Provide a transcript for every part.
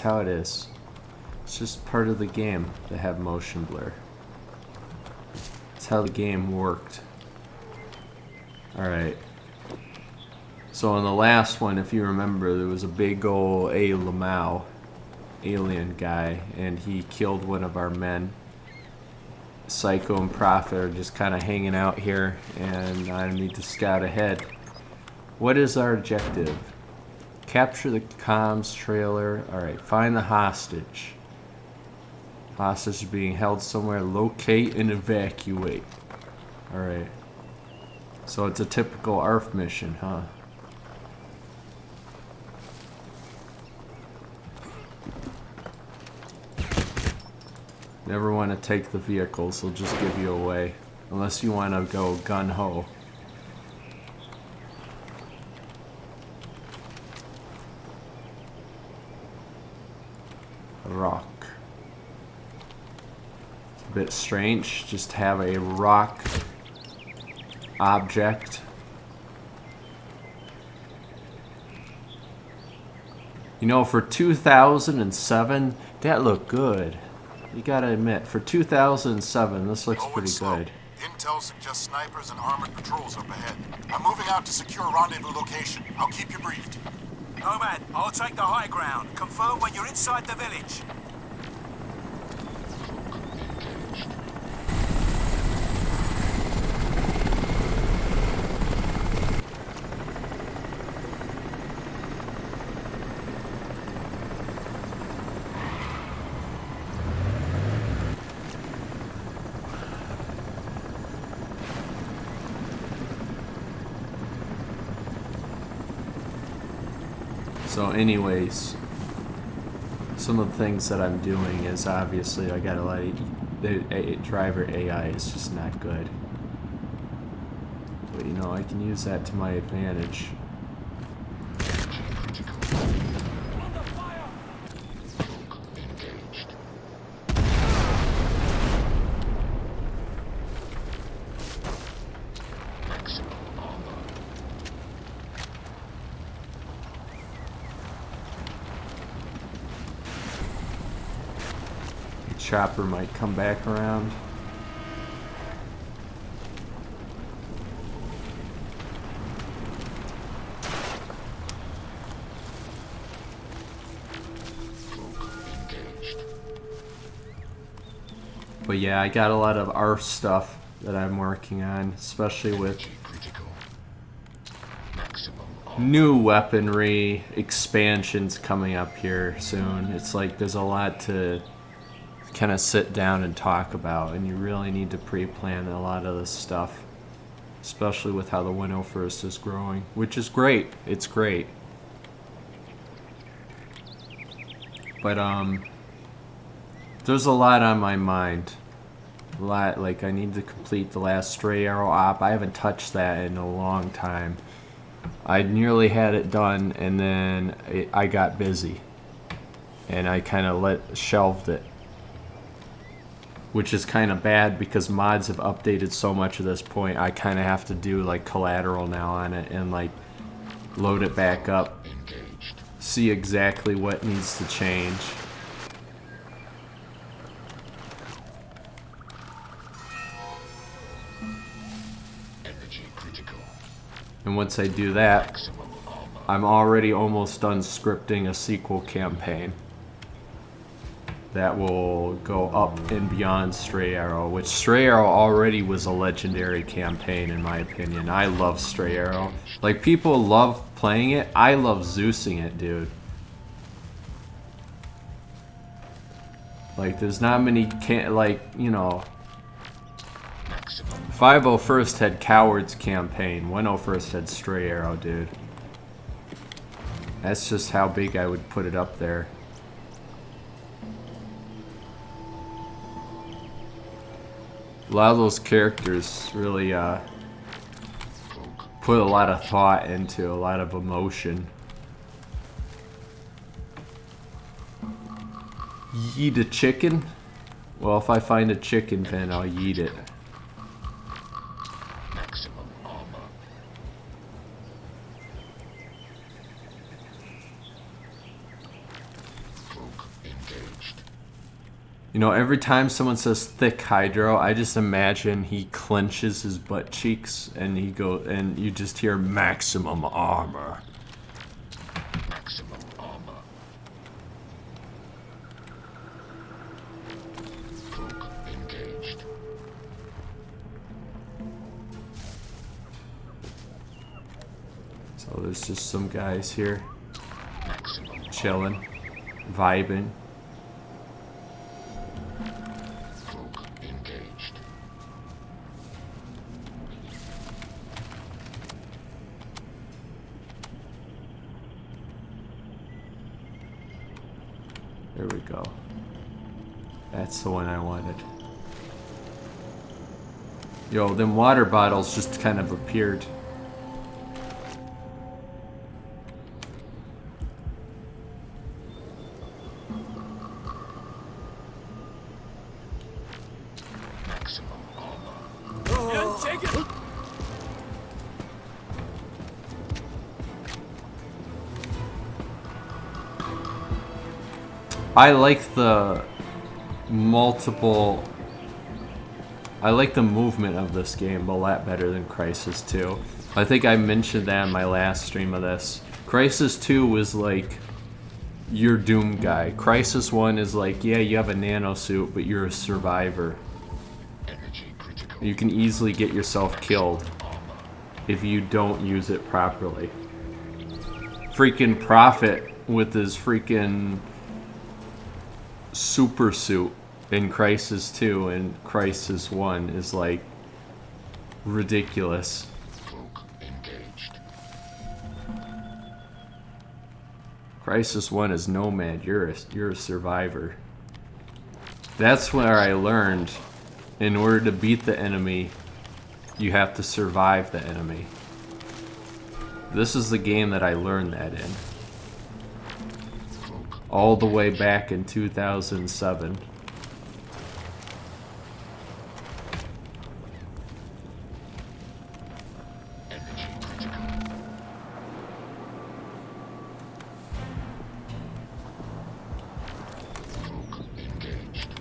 how it is. It's just part of the game to have motion blur. It's how the game worked. Alright. So in the last one, if you remember, there was a big ol' Lamau alien guy, and he killed one of our men. Psycho and Prophet are just kind of hanging out here, and I need to scout ahead. What is our objective? Capture the comms trailer. Alright, find the hostage. Hostage is being held somewhere. Locate and evacuate. Alright. So it's a typical ARF mission, huh? Never want to take the vehicles, they'll just give you away. Unless you want to go gun-ho. A rock. It's a bit strange, just have a rock object. You know, for 2007, that looked good. You gotta admit, for 2007, this looks pretty good. Intel suggests snipers and armored patrols up ahead. I'm moving out to secure a rendezvous location. I'll keep you briefed. Nomad, I'll take the high ground. Confirm when you're inside the village. So anyways, some of the things that I'm doing is obviously I gotta let the driver AI is just not good. But you know, I can use that to my advantage. Chopper might come back around. But yeah, I got a lot of ARF stuff that I'm working on, especially with new weaponry expansions coming up here soon. It's like there's a lot to kind of sit down and talk about, and you really need to pre-plan a lot of this stuff, especially with how the 101st is growing, which is great. It's great, but there's a lot on my mind. A lot, like I need to complete the last Stray Arrow op. I haven't touched that in a long time. I nearly had it done, and then I got busy and I kind of shelved it, which is kind of bad because mods have updated so much at this point. I kind of have to do like collateral now on it and like load it back up, see exactly what needs to change. And once I do that, I'm already almost done scripting a sequel campaign that will go up and beyond Stray Arrow, which Stray Arrow already was a legendary campaign in my opinion. I love Stray Arrow. Like, people love playing it. I love Zeusing it, dude. Like, there's not many, like, you know, 501st had Coward's campaign, 101st had Stray Arrow, dude. That's just how big I would put it up there. A lot of those characters really put a lot of thought into, a lot of emotion. Yeet a chicken? Well, if I find a chicken pen, I'll yeet it. You know, every time someone says thick hydro, I just imagine he clenches his butt cheeks and you just hear maximum armor. Maximum armor. Cloak engaged. So there's just some guys here Maximum chilling, vibing. cloak engaged. There we go. That's the one I wanted. Yo, them water bottles just kind of appeared. Maximum armor. I like the I like the movement of this game a lot better than Crysis 2. I think I mentioned that in my last stream of this. Crysis 2 was like your Doom guy. Crysis 1 is like, yeah, you have a nano suit, but you're a survivor. Energy critical. You can easily get yourself killed if you don't use it properly. Freaking Prophet with his freaking super suit in Crysis 2 and Crysis 1 is like ridiculous. Cloak engaged. Crysis 1 is Nomad, you're a survivor. That's where I learned in order to beat the enemy, you have to survive the enemy. This is the game that I learned that in. All the way back in 2007. Energy critical. Cloak engaged.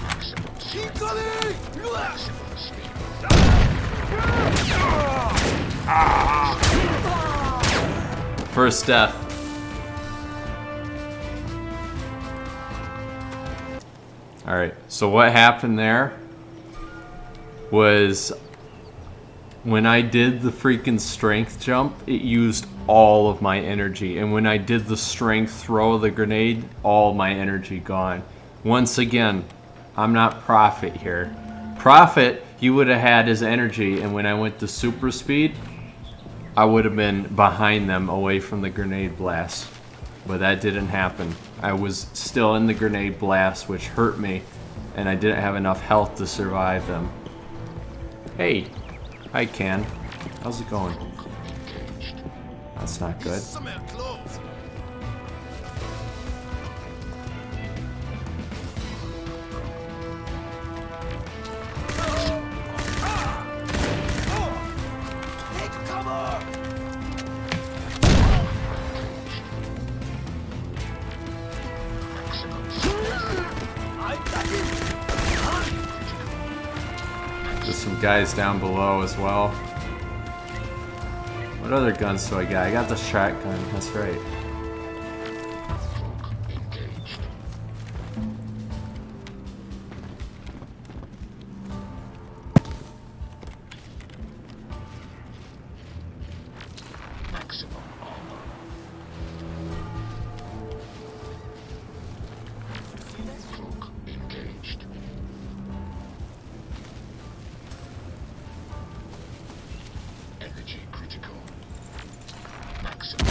Maximum strength. Maximum speed. First death. Alright, so what happened there was when I did the freaking strength jump, it used all of my energy. And when I did the strength throw of the grenade, all my energy gone. Once again, I'm not Prophet here. Prophet, he would have had his energy, and when I went to super speed, I would have been behind them away from the grenade blast. But that didn't happen. I was still in the grenade blast, which hurt me, and I didn't have enough health to survive them. Hey, hi Can. How's it going? That's not good. There's some guys down below as well. What other guns do I got? I got the shotgun, that's right. Engaged. Maximum armor. Cloak engaged. Energy critical. Maximum.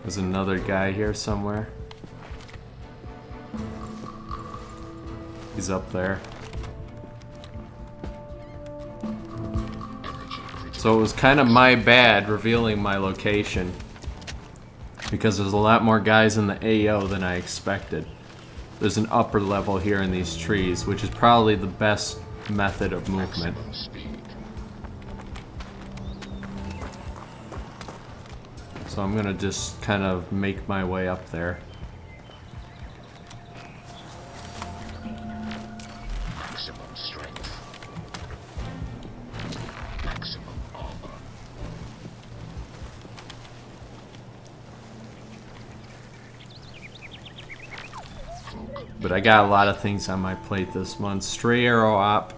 There's another guy here somewhere. He's up there. So it was kind of my bad revealing my location, because there's a lot more guys in the AO than I expected. There's an upper level here in these trees, which is probably the best method of movement. So I'm gonna just kind of make my way up there. Maximum strength. Maximum armor. But I got a lot of things on my plate this month. Stray Arrow Op.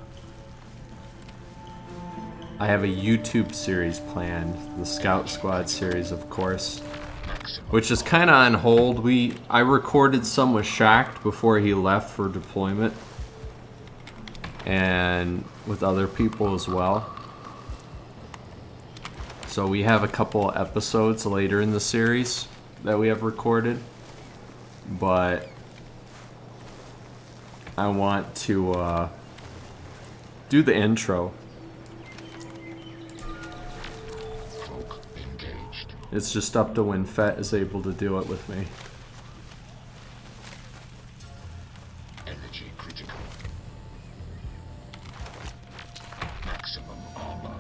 I have a YouTube series planned, the Scout Squad series, of course, which is kind of on hold. I recorded some with Shocked before he left for deployment, and with other people as well. So we have a couple episodes later in the series that we have recorded, but I want to do the intro. It's just up to when Fett is able to do it with me. Energy critical. Maximum armor.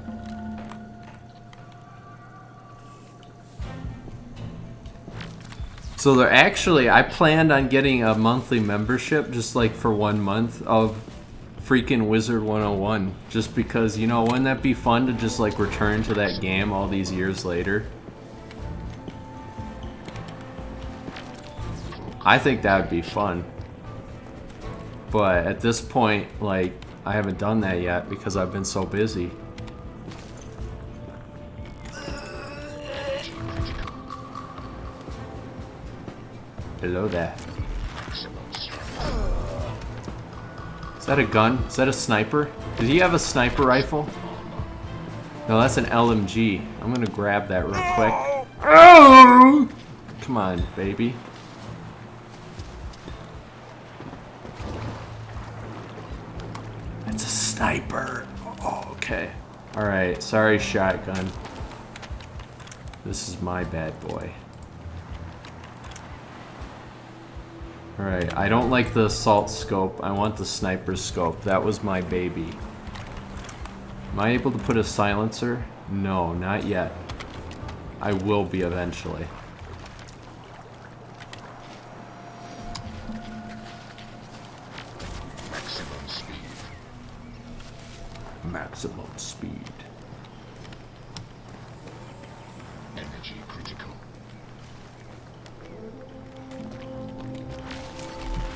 So they're actually, I planned on getting a monthly membership just like for 1 month of freaking Wizard 101. Just because, you know, wouldn't that be fun to just like return to that game all these years later? I think that would be fun. But at this point, like, I haven't done that yet because I've been so busy. Hello there. Is that a gun? Is that a sniper? Did he have a sniper rifle? No, that's an LMG. I'm gonna grab that real quick. Oh! Come on, baby. It's a sniper. Oh, okay. Alright, sorry, shotgun. This is my bad boy. Alright, I don't like the assault scope. I want the sniper scope. That was my baby. Am I able to put a silencer? No, not yet. I will be eventually. Maximum speed. Maximum speed. Energy critical.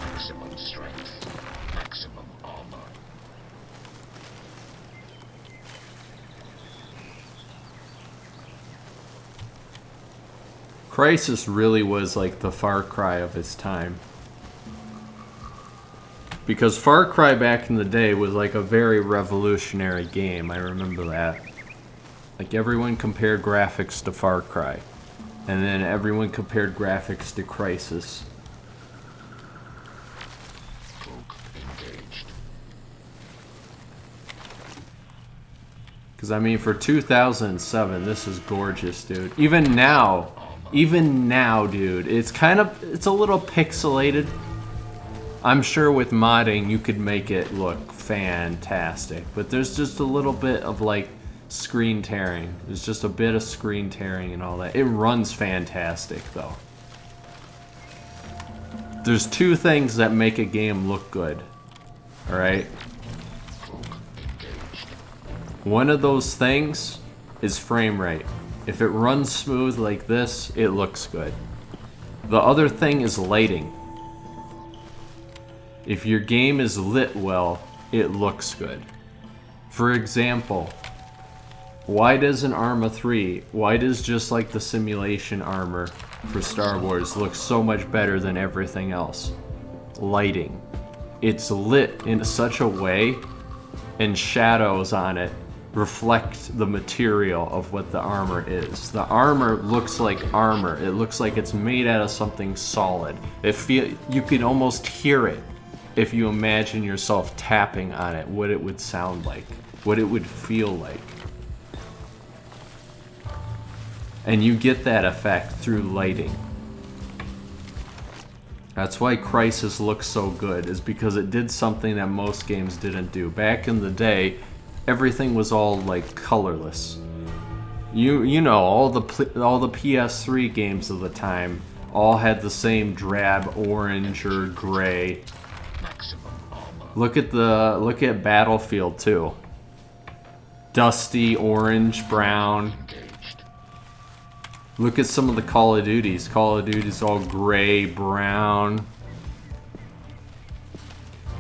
Maximum strength. Maximum armor. Crysis really was like the Far Cry of its time. Because Far Cry back in the day was like a very revolutionary game, I remember that. Like everyone compared graphics to Far Cry. And then everyone compared graphics to Crysis. Because I mean, for 2007, this is gorgeous, dude. Even now, dude, it's a little pixelated. I'm sure with modding you could make it look fantastic, but there's just a little bit of like screen tearing. There's just a bit of screen tearing and all that. It runs fantastic though. There's two things that make a game look good. Alright? One of those things is frame rate. If it runs smooth like this, it looks good. The other thing is lighting. If your game is lit well, it looks good. For example, why does an Arma 3, why does just like the simulation armor for Star Wars look so much better than everything else? Lighting. It's lit in such a way, and shadows on it, reflect the material of what the armor is. The armor looks like armor. It looks like it's made out of something solid. You can almost hear it if you imagine yourself tapping on it, what it would sound like, what it would feel like. And you get that effect through lighting. That's why Crysis looks so good, is because it did something that most games didn't do. Back in the day, everything was all like colorless. You know, all the PS3 games of the time all had the same drab orange or gray. Look at Battlefield 2. Dusty orange, brown. Look at some of the Call of Duties. Call of Duty's all gray, brown.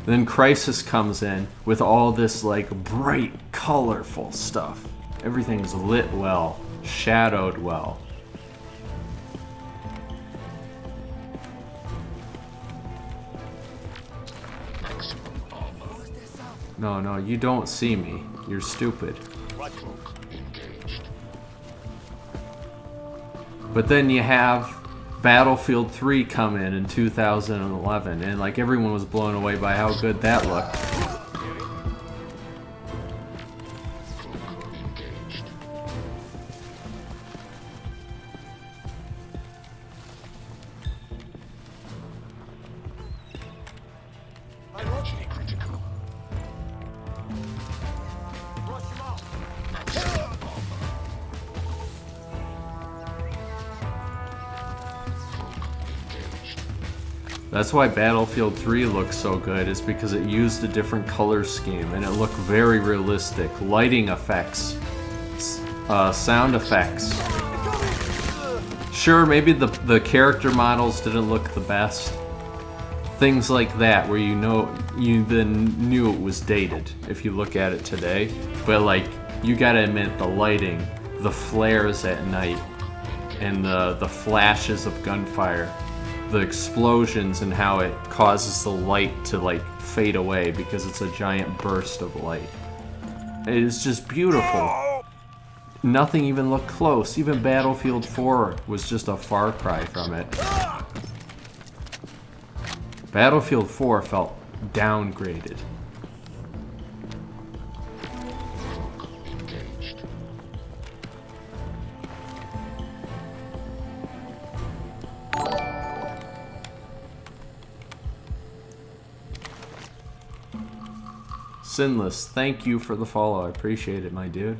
Then Crysis comes in with all this like bright, colorful stuff. Everything's lit well, shadowed well. No, you don't see me. You're stupid. But then you have Battlefield 3 come in 2011, and like everyone was blown away by how good that looked. That's why Battlefield 3 looks so good, is because it used a different color scheme and it looked very realistic. Lighting effects, sound effects. Sure, maybe the character models didn't look the best. Things like that, where you then knew it was dated if you look at it today. But like, you gotta admit, the lighting, the flares at night, and the flashes of gunfire, the explosions and how it causes the light to like fade away because it's a giant burst of light. It is just beautiful. Nothing even looked close. Even Battlefield 4 was just a far cry from it. Battlefield 4 felt downgraded. Sinless, thank you for the follow. I appreciate it, my dude.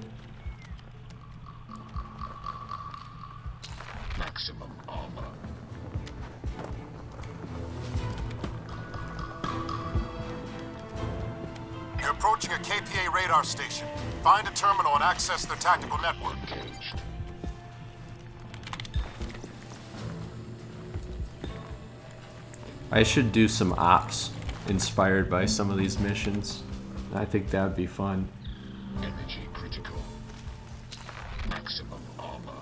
Maximum armor. You're approaching a KPA radar station. Find a terminal and access their tactical network. Engaged. I should do some ops inspired by some of these missions. I think that would be fun. Energy critical. Maximum armor.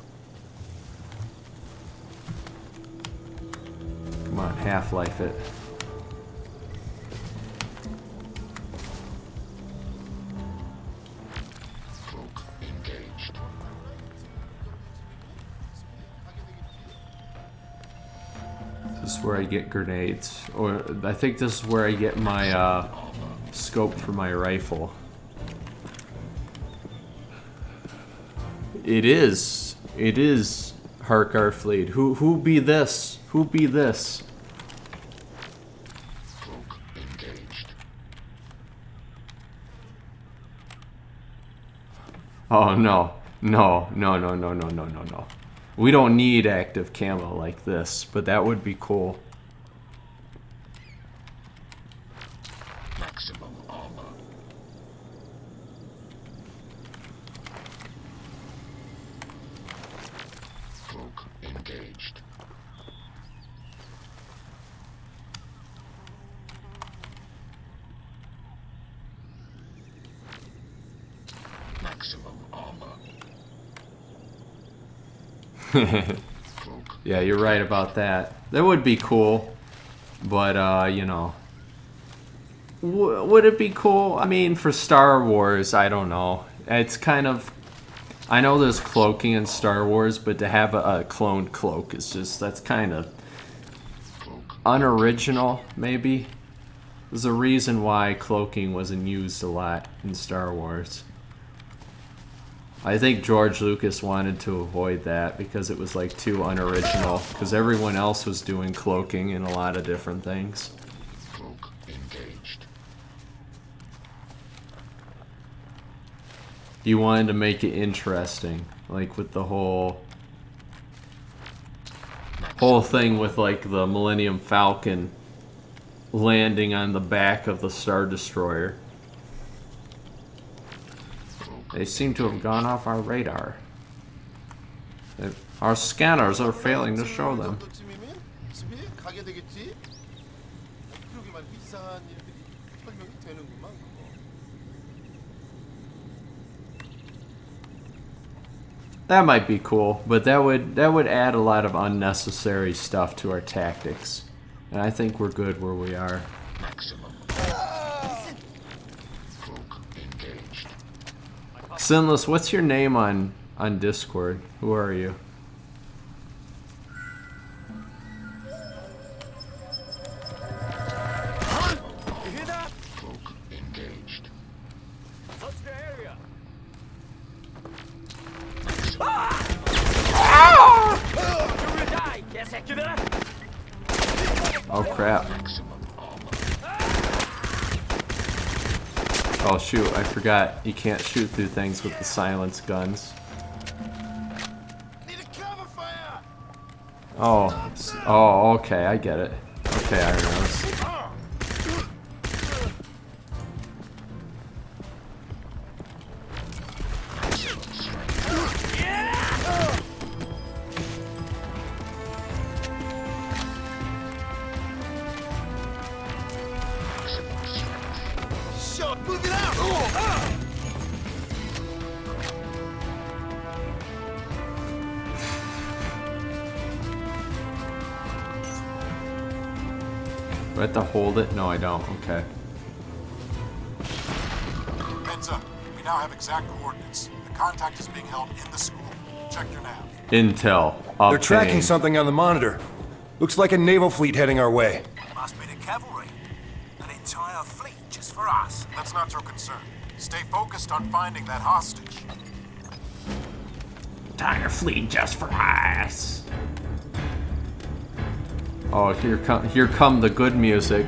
Come on, Half-Life it. Cloak engaged. This is where I get grenades. Or I think this is where I get my scope for my rifle. It is Harkar Fleet. Who be this? Who be this? Cloak engaged. Oh no. No. We don't need active camo like this, but that would be cool. Maximum armor. Cloak engaged. Maximum armor. Cloak. Yeah, you're right about that. That would be cool, but you know. Would it be cool? I mean, for Star Wars, I don't know. It's kind of... I know there's cloaking in Star Wars, but to have a cloned cloak is just... That's kind of unoriginal, maybe. There's a reason why cloaking wasn't used a lot in Star Wars. I think George Lucas wanted to avoid that because it was like too unoriginal. Because everyone else was doing cloaking in a lot of different things. Cloak engaged. You wanted to make it interesting, like with the whole thing with like the Millennium Falcon landing on the back of the Star Destroyer. They seem to have gone off our radar. Our scanners are failing to show them. That might be cool, but that would add a lot of unnecessary stuff to our tactics. And I think we're good where we are. Maximum. Cloak engaged. Sinless, what's your name on Discord? Who are you? You hear that? Cloak engaged. Touch the area. You're gonna die. Yes, Oh crap. Maximum armor. Oh shoot, I forgot. You can't shoot through things with the silence guns. Need a cover fire. Oh, okay, I get it. Okay, I remember. Shot. Move it out. Do I have to hold it? No, I don't. Okay. Heads up. We now have exact coordinates. The contact is being held in the school. Check your nav. Intel. They're tracking obtained. something on the monitor. Looks like a naval fleet heading our way. Must be the cavalry. An entire fleet just for us. That's not your concern. Stay focused on finding that hostage. Entire fleet just for us. Oh, here come the good music.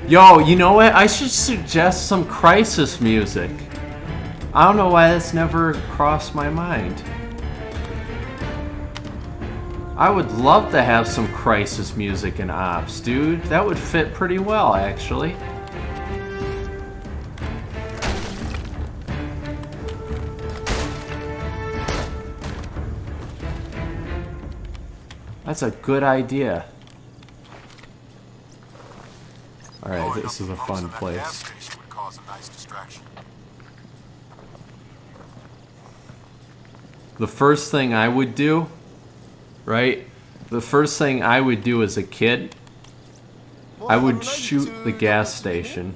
Yo, you know what? I should suggest some Crysis music. I don't know why that's never crossed my mind. I would love to have some Crysis music in Ops, dude. That would fit pretty well, actually. That's a good idea. Alright, Blowing this up is a the pumps fun in that gas place. station would cause a nice distraction. The first thing I would do, right? The first thing I would do as a kid, I would shoot the gas station.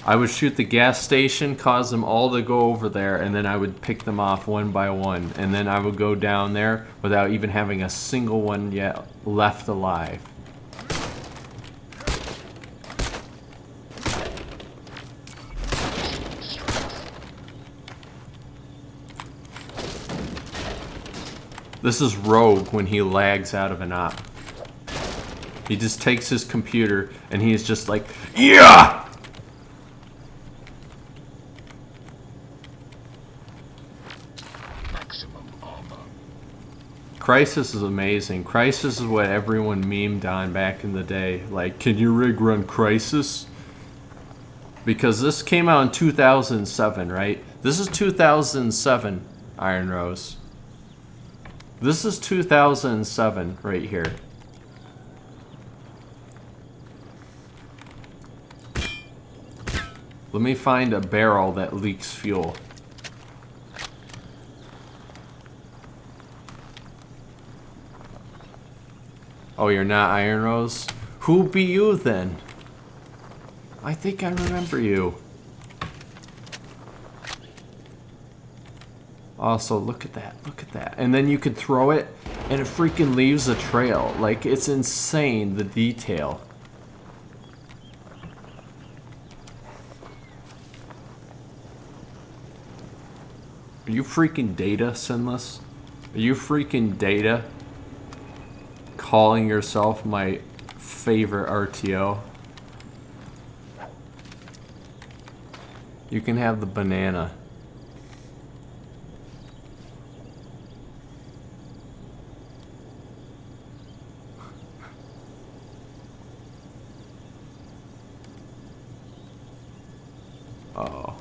I would shoot the gas station, cause them all to go over there, and then I would pick them off one by one. And then I would go down there without even having a single one yet left alive. This is Rogue when he lags out of an op. He just takes his computer and he's just like, yeah! Maximum armor. Crysis is amazing. Crysis is what everyone memed on back in the day. Like, can your rig run Crysis? Because this came out in 2007, right? This is 2007, Iron Rose. This is 2007 right here. Let me find a barrel that leaks fuel. Oh, you're not Iron Rose? Who be you then? I think I remember you. Also, look at that. Look at that. And then you could throw it, and it freaking leaves a trail. Like, it's insane, the detail. Are you freaking Data, Sinless? Are you freaking Data? Calling yourself my favorite RTO? You can have the banana. Oh.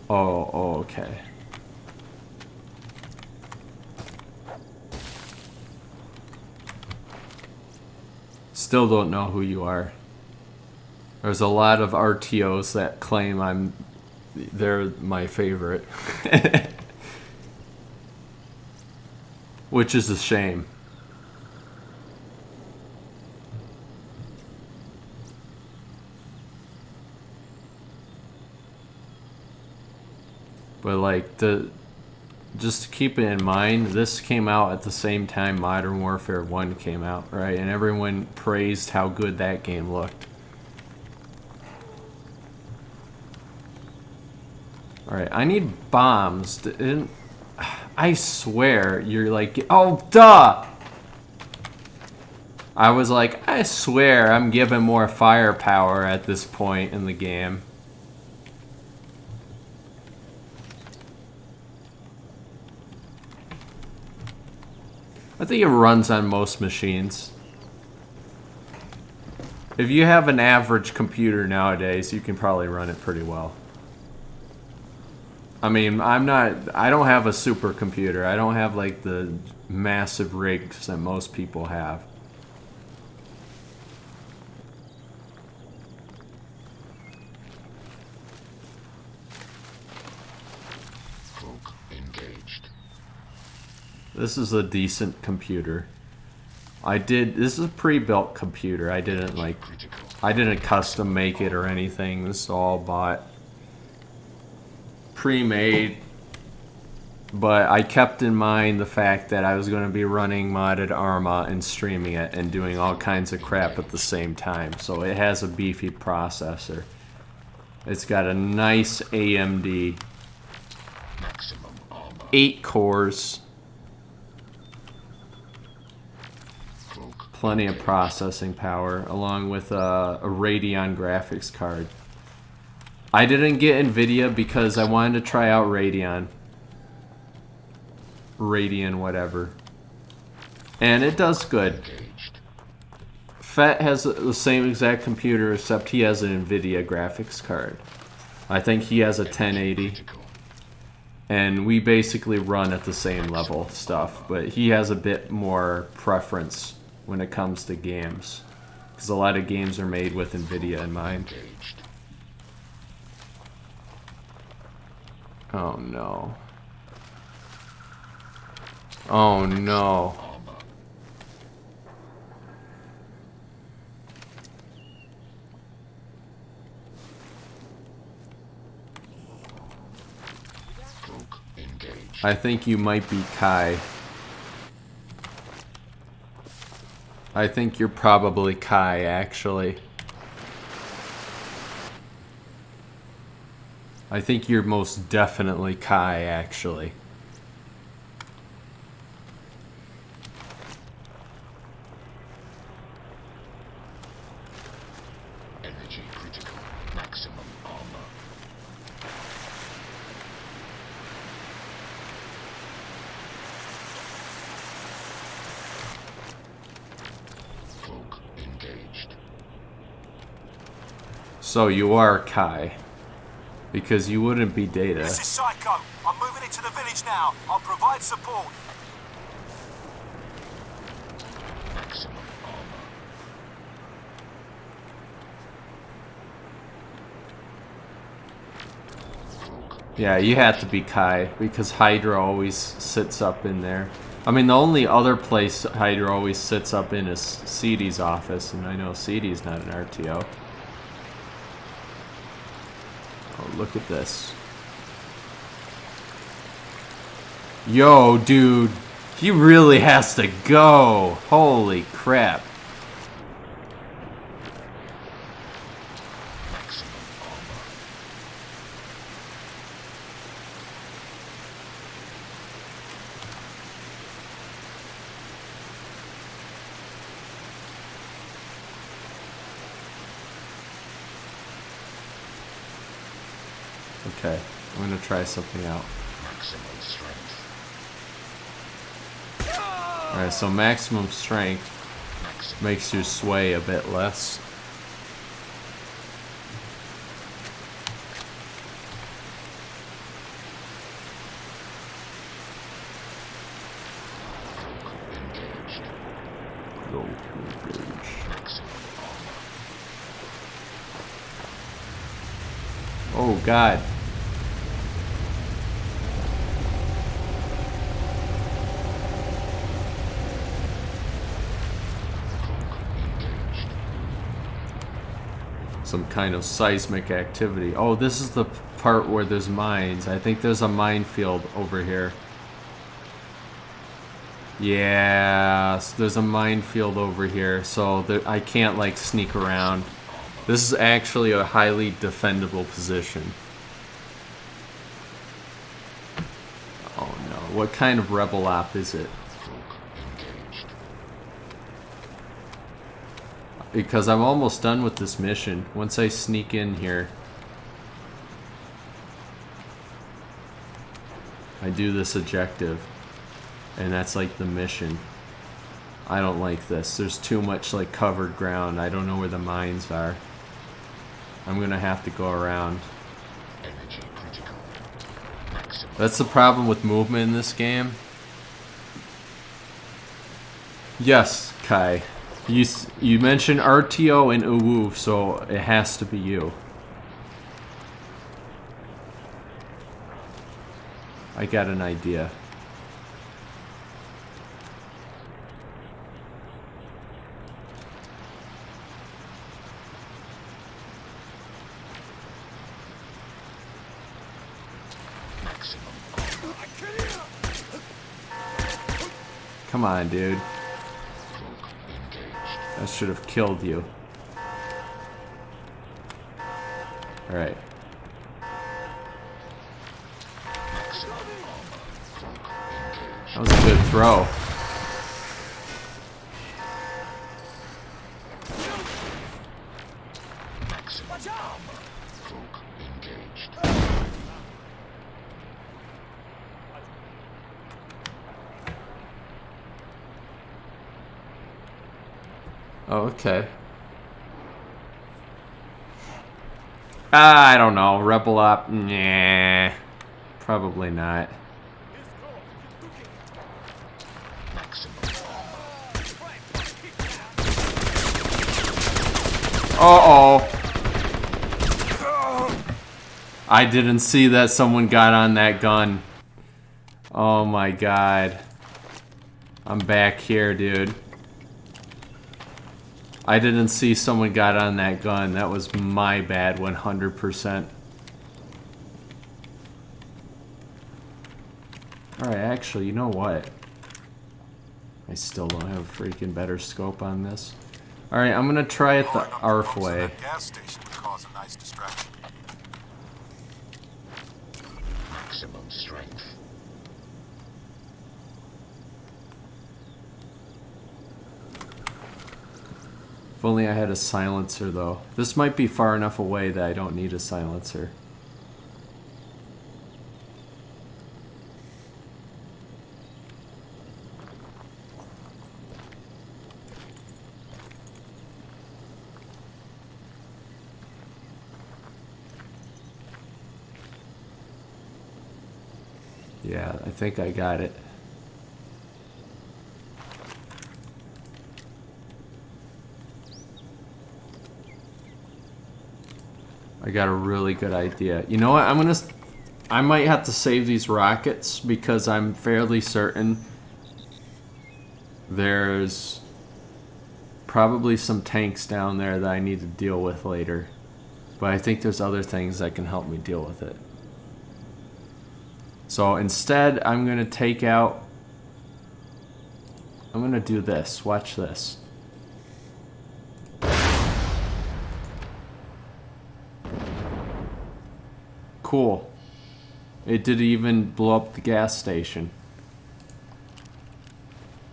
Oh, okay. Still don't know who you are. There's a lot of RTOs that claim they're my favorite. Which is a shame. But like, just to keep it in mind, this came out at the same time Modern Warfare 1 came out, right? And everyone praised how good that game looked. Alright, I need bombs. I swear, you're like, oh, duh! I was like, I swear I'm given more firepower at this point in the game. I think it runs on most machines. If you have an average computer nowadays, you can probably run it pretty well. I mean, I don't have a supercomputer. I don't have like the massive rigs that most people have. Cloak engaged. This is a decent computer. This is a pre-built computer. I didn't custom make it or anything. This is all bought. Pre-made. But I kept in mind the fact that I was going to be running modded Arma and streaming it and doing all kinds of crap at the same time. So it has a beefy processor. It's got a nice AMD. Maximum armor. 8 cores. Plenty of processing power, along with a Radeon graphics card. I didn't get NVIDIA because I wanted to try out Radeon. Radeon whatever. And it does good. Fett has the same exact computer except he has an NVIDIA graphics card. I think he has a 1080. And we basically run at the same level stuff, but he has a bit more preference when it comes to games, because a lot of games are made with NVIDIA in mind. Oh no. Oh no. I think you might be Kai. I think you're probably Kai, actually. I think you're most definitely Kai, actually. Energy critical. Maximum armor. Cloak engaged. So you are Kai. Because you wouldn't be Data. This is Psycho. I'm moving into the village now. I'll provide support. Maximum armor. Cloak. Yeah, you have to be Kai, because Hydra always sits up in there. I mean, the only other place Hydra always sits up in is CD's office, and I know CD's not an RTO. look at this. Yo, dude. He really has to go. Holy crap. Okay, I'm gonna try something out. Maximum strength. Alright, so maximum strength makes your sway a bit less. Engaged. Maximum armor. Oh god. Engaged. Some kind of seismic activity. Oh, this is the part where there's mines. I think there's a minefield over here. Yeah, there's a minefield over here, so I can't like sneak around. This is actually a highly defendable position. Oh no, what kind of rebel op is it? Engaged. Because I'm almost done with this mission. Once I sneak in here, I do this objective, and that's like the mission. I don't like this. There's too much like covered ground. I don't know where the mines are. I'm gonna have to go around. Energy critical. Maximum. That's the problem with movement in this game. Yes, Kai. You mentioned RTO and Uwu, so it has to be you. I got an idea. Maximum. Come on, dude. Cloak engaged. That should have killed you. Alright. Maximum armor. Cloak engaged. That was a good throw. Maximum armor. Cloak engaged. Oh, okay. I don't know. Rebel op? Nah. Probably not. Maximum armor. Uh-oh. I didn't see that someone got on that gun. Oh my god. I'm back here, dude. I didn't see someone got on that gun. That was my bad, 100%. Alright, actually, you know what? I still don't have a freaking better scope on this. Alright, I'm gonna try it the Blowing up the ARF pumps in way. that gas station would cause a nice distraction. Maximum strength. If only I had a silencer, though. This might be far enough away that I don't need a silencer. Yeah, I think I got it. I got a really good idea. You know what? I might have to save these rockets because I'm fairly certain there's probably some tanks down there that I need to deal with later. But But I think there's other things that can help me deal with it. So instead, I'm going to take out... I'm going to do this. Watch this. Cool. It didn't even blow up the gas station.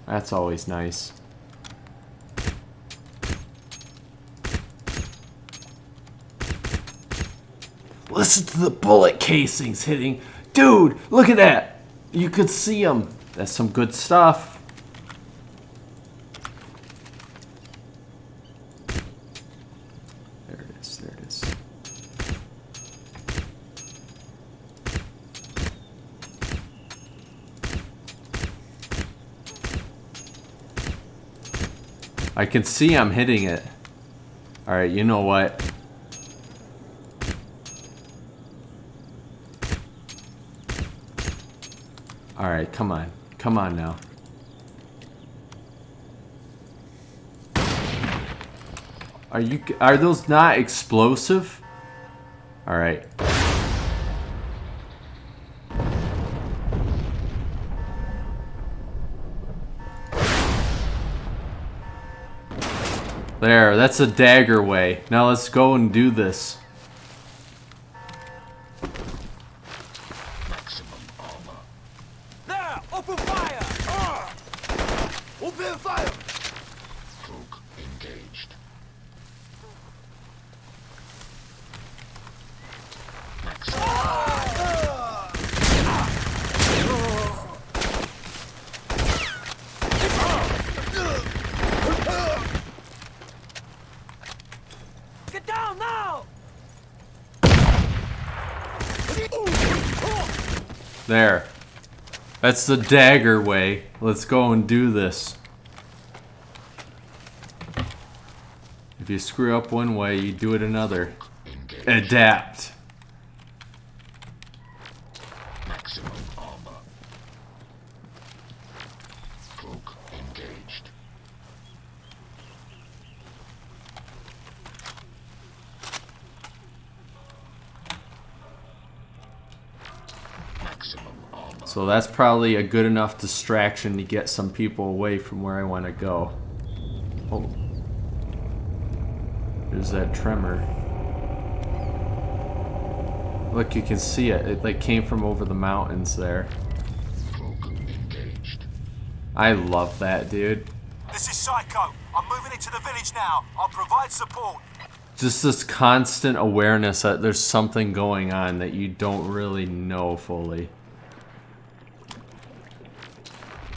That's always nice. Listen to the bullet casings hitting. Dude, look at that. You could see them. That's some good stuff. There it is. There it is. I can see I'm hitting it. Alright, you know what? Alright, come on. Come on now. Are those not explosive? Alright. There, that's a dagger way. Now let's go and do this. Maximum armor. There! Open fire! Open fire! Folk engaged. Maximum. Get down now! There. That's the dagger way. Let's go and do this. If you screw up one way, you do it another. Engaged. Adapt. Maximum armor. Folk engaged. Maximum armor. So that's probably a good enough distraction to get some people away from where I want to go. Oh. There's that tremor. Look, you can see it. It like came from over the mountains there. Folk engaged. I love that, dude. This is Psycho. I'm moving into the village now. I'll provide support. Just this constant awareness that there's something going on that you don't really know fully.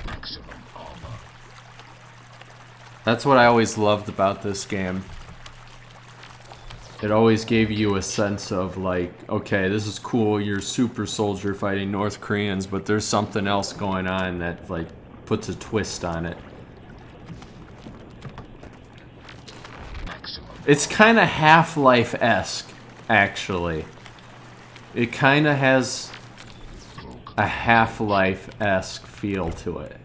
Maximum armor. That's what I always loved about this game. It always gave you a sense of like, okay, this is cool, you're a super soldier fighting North Koreans, but there's something else going on that like puts a twist on it. Maximum. It's kind of Half-Life-esque, actually. It kind of has Folk. a Half-Life-esque feel to it.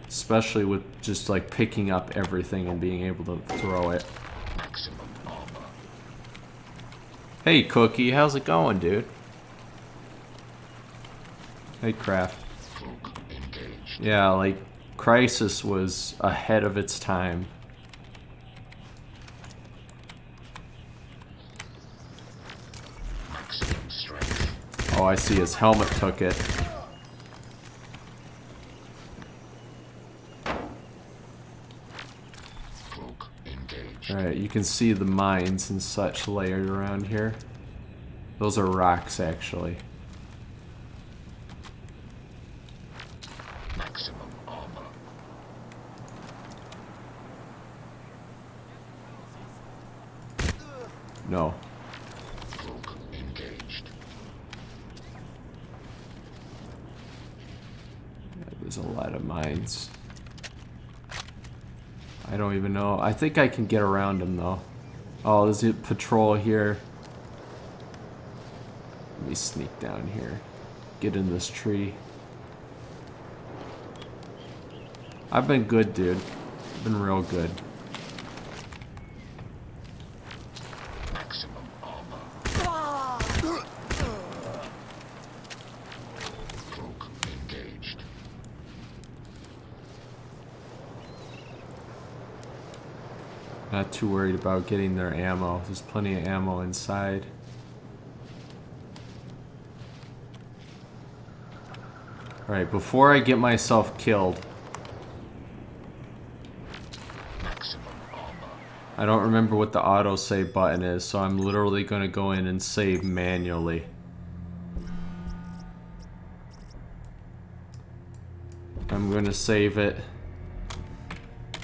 Especially with just like picking up everything and being able to throw it. Maximum armor. Hey Cookie, how's it going, dude? Hey Craft. Folk engaged. Yeah, like Crysis was ahead of its time. Maximum strength. Oh, I see his helmet took it. Folk engaged. Alright, you can see the mines and such layered around here. Those are rocks, actually. Maximum armor. No. Folk engaged. Yeah, there's a lot of mines. I don't even know. I think I can get around them, though. Oh, there's a patrol here. Let me sneak down here. Get in this tree. I've been good, dude. I've been real good. Not too worried about getting their ammo. There's plenty of ammo inside. Alright, before I get myself killed, I don't remember what the autosave button is, so I'm literally going to go in and save manually. I'm going to save it.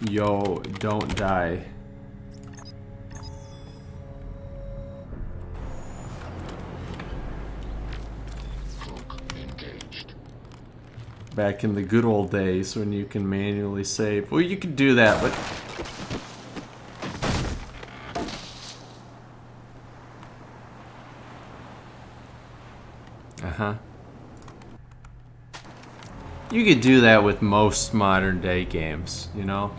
Yo, don't die. Back in the good old days when you can manually save. Well, you could do that, but... You could do that with most modern day games, you know?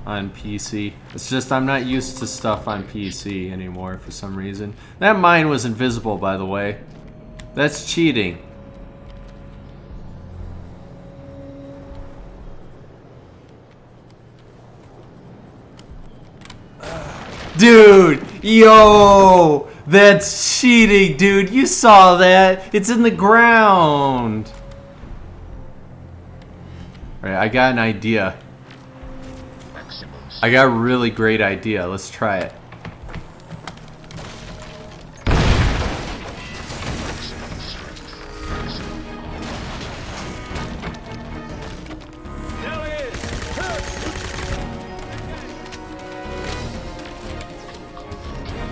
On PC. It's just I'm not used to stuff on PC anymore for some reason. That mine was invisible, by the way. That's cheating. Dude! Yo! That's cheating, dude! You saw that! It's in the ground! Alright, I got an idea. I got a really great idea. Let's try it.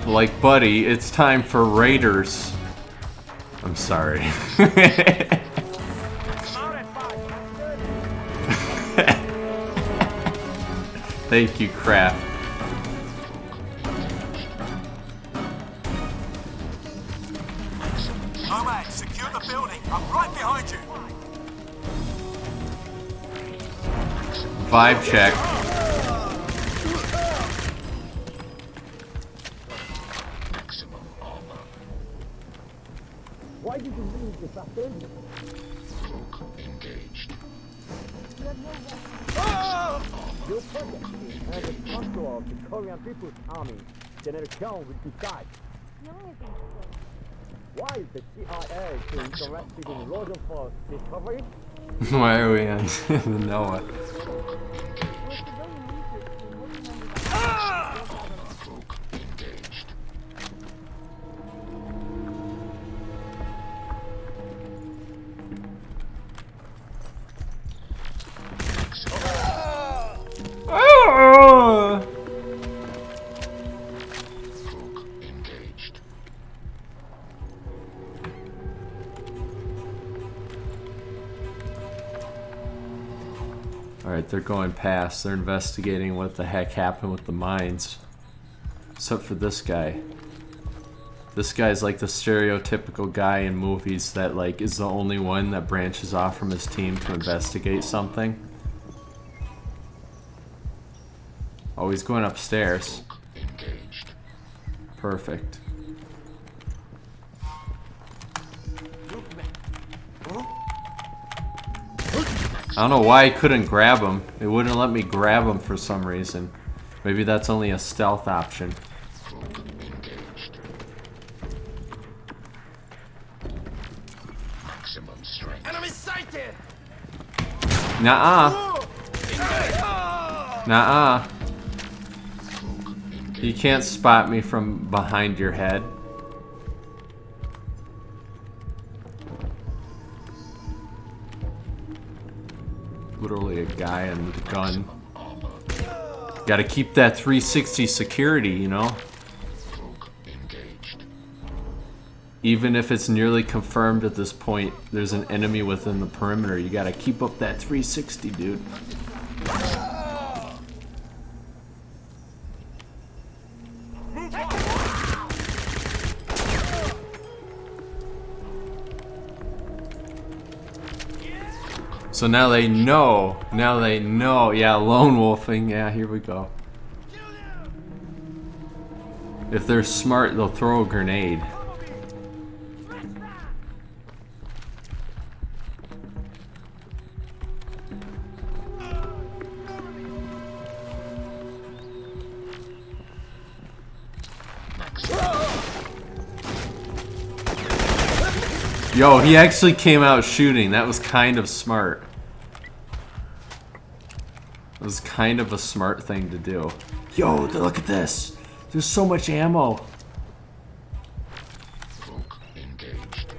Like, buddy, it's time for Raiders. I'm sorry. Thank you, crap. Nomad, secure the building. I'm right behind you. Vibe check. Why did you leave this up in? Cloak engaged. Your project has a control of the Korean People's Army. General Kyung will decide. Why is the CIA so interested in Rosenfeld discovery? Why are we on Noah? Cloak engaged. Oh! Cloak engaged. Alright, they're going past. They're investigating what the heck happened with the mines. Except for this guy. This guy's like the stereotypical guy in movies that like is the only one that branches off from his team to investigate something. Oh, he's going upstairs. Engaged. Perfect. I don't know why I couldn't grab him. It wouldn't let me grab him for some reason. Maybe that's only a stealth option. Cloak engaged. Maximum strength. Enemy sighted! Nuh-uh. Nuh-uh. You can't spot me from behind your head. Literally a guy and a gun. Gotta keep that 360 security, you know? Cloak engaged. Even if it's nearly confirmed at this point, there's an enemy within the perimeter. You gotta keep up that 360, dude. So now they know. Now they know. Yeah, lone wolfing. Yeah, here we go. If they're smart, they'll throw a grenade. Yo, he actually came out shooting. That was kind of smart. It was kind of a smart thing to do. Yo, look at this. There's so much ammo. Cloak engaged.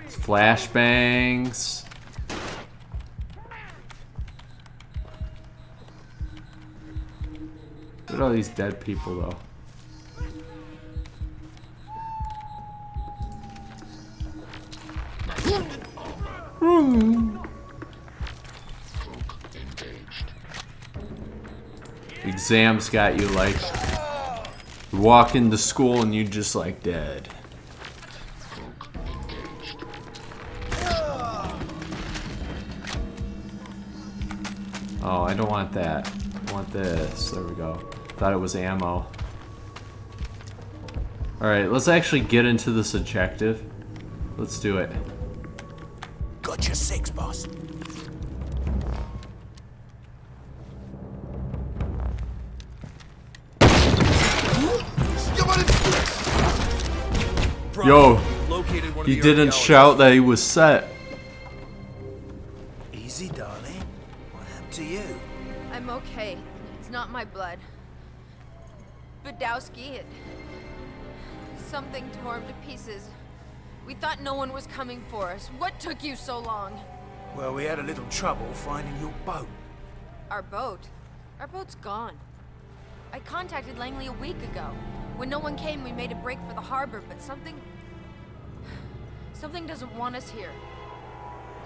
Flashbangs. Look at all these dead people, though. Exams got you like, you walk into school and you just like dead. Oh, I don't want that. I want this. There we go. Thought it was ammo. Alright, let's actually get into this objective. Let's do it. Got your 6, boss. Yo, Located one of he the didn't early shout that he was set. Easy, darling. What happened to you? I'm okay. It's not my blood. Badowski, something tore him to pieces. We thought no one was coming for us. What took you so long? Well, we had a little trouble finding your boat. Our boat? Our boat's gone. I contacted Langley a week ago. When no one came, we made a break for the harbor, but something doesn't want us here.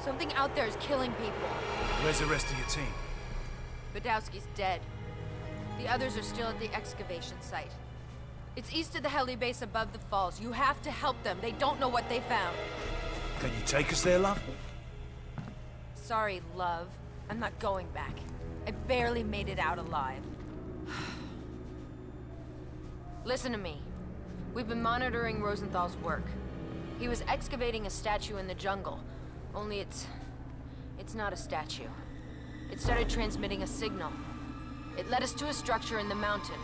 Something out there is killing people. Where's the rest of your team? Badowski's dead. The others are still at the excavation site. It's east of the heli base above the falls. You have to help them. They don't know what they found. Can you take us there, love? Sorry, love. I'm not going back. I barely made it out alive. Listen to me. We've been monitoring Rosenthal's work. He was excavating a statue in the jungle. Only it's not a statue. It started transmitting a signal. It led us to a structure in the mountain.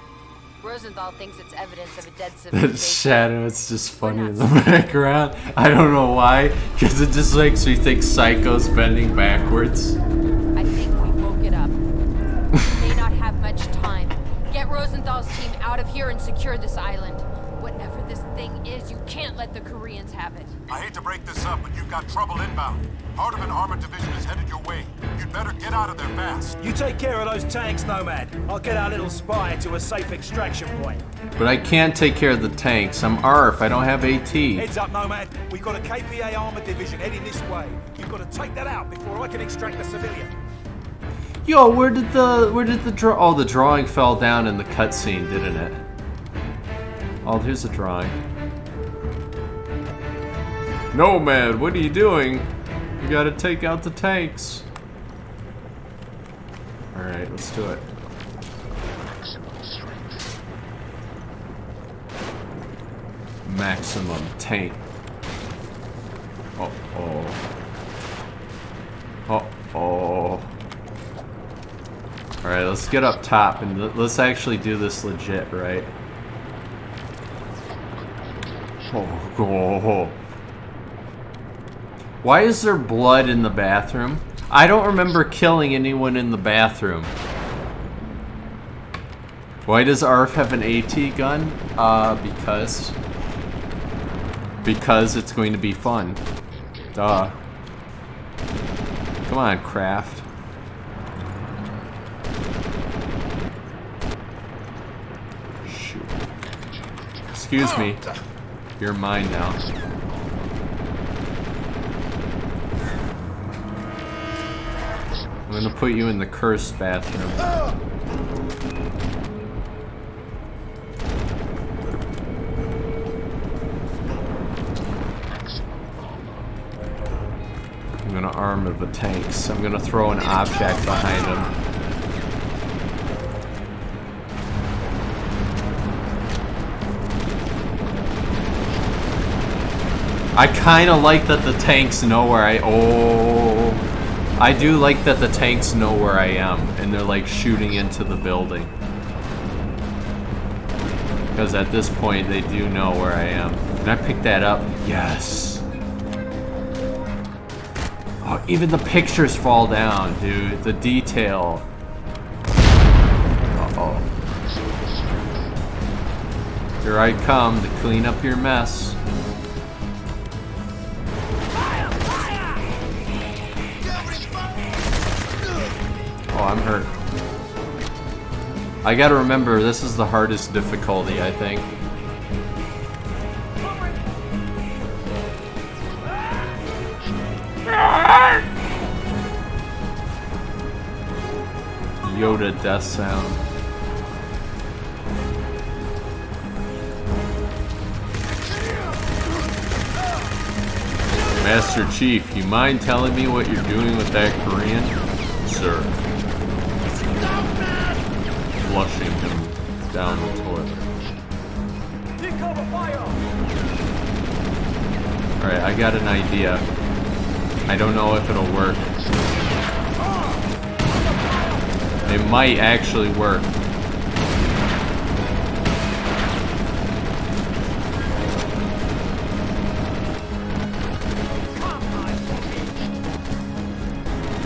Rosenthal thinks it's evidence of a dead That civilization. shadow, it's just funny in the background. I don't know why, because it just makes me think Psycho's bending backwards. I think we woke it up. We may not have much time. Get Rosenthal's team out of here and secure this island. Whatever this thing is, you can't let the Koreans have it. I hate to break this up, but you've got trouble inbound. Part of an armored division is headed your way. You'd better get out of there fast. You take care of those tanks, Nomad. I'll get our little spy to a safe extraction point. But I can't take care of the tanks. I'm ARF, I don't have AT. Heads up, Nomad. We've got a KPA armored division heading this way. You've got to take that out before I can extract the civilian. Yo, where did the oh, the drawing fell down in the cutscene, didn't it? Oh, here's the drawing. Nomad, what are you doing? You gotta take out the tanks. Alright, let's do it. Maximum strength. Maximum tank. Uh-oh. Uh-oh. Alright, let's get up top and let's actually do this legit, right? Oh. Why is there blood in the bathroom? I don't remember killing anyone in the bathroom. Why does ARF have an AT gun? Because it's going to be fun. Duh. Come on, Kraft. Shoot. Excuse me. You're mine now. I'm gonna put you in the cursed bathroom. I'm gonna arm the tanks. I'm gonna throw an object behind them. I kinda like that the tanks know where I do like that the tanks know where I am, and they're like shooting into the building. Because at this point, they do know where I am. Can I pick that up? Yes. Oh, even the pictures fall down, dude. The detail. Uh-oh. Here I come to clean up your mess. Oh, I'm hurt. I gotta remember, this is the hardest difficulty, I think. Yoda death sound. Master Chief, you mind telling me what you're doing with that Korean? Sir. Flushing him down the toilet. Alright, I got an idea. I don't know if it'll work. It might actually work.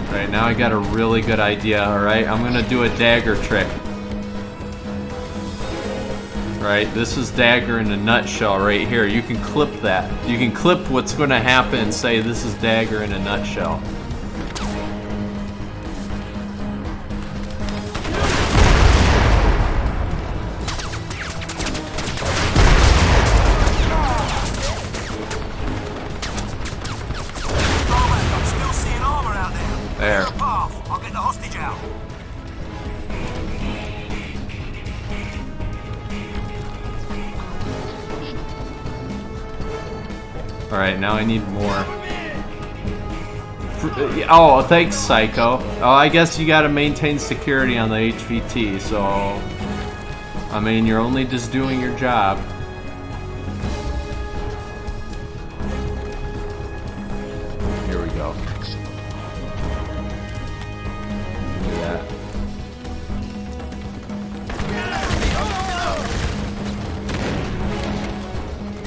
Alright, now I got a really good idea, alright? I'm gonna do a dagger trick. Right, this is dagger in a nutshell right here. You can clip that. You can clip what's gonna happen and say this is dagger in a nutshell. There. I'll get the hostage out. Alright, now I need more. Oh, thanks, Psycho. Oh, I guess you gotta maintain security on the HVT, so... I mean, you're only just doing your job. Here we go. Look at that.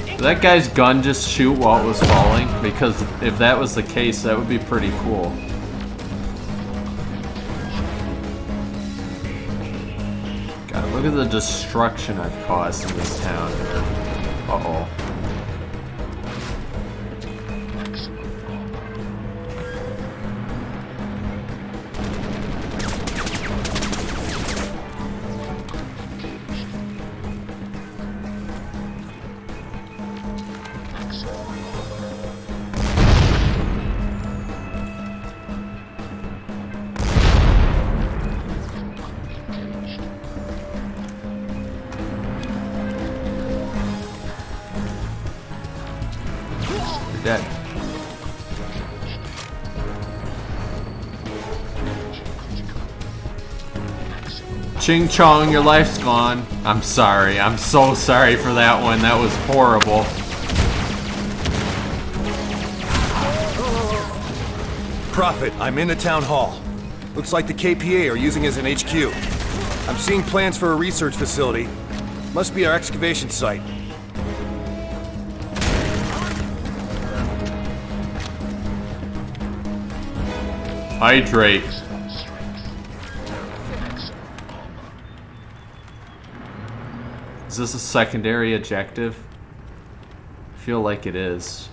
Did that guy's gun just shoot while it was falling? Because if that was the case, that would be pretty cool. God, look at the destruction I've caused in this town. Uh-oh. Dead. Ching Chong, your life's gone. I'm sorry. I'm so sorry for that one. That was horrible. Prophet, I'm in the town hall. Looks like the KPA are using it as an HQ. I'm seeing plans for a research facility. Must be our excavation site. Hydrate. Is this a secondary objective? I feel like it is.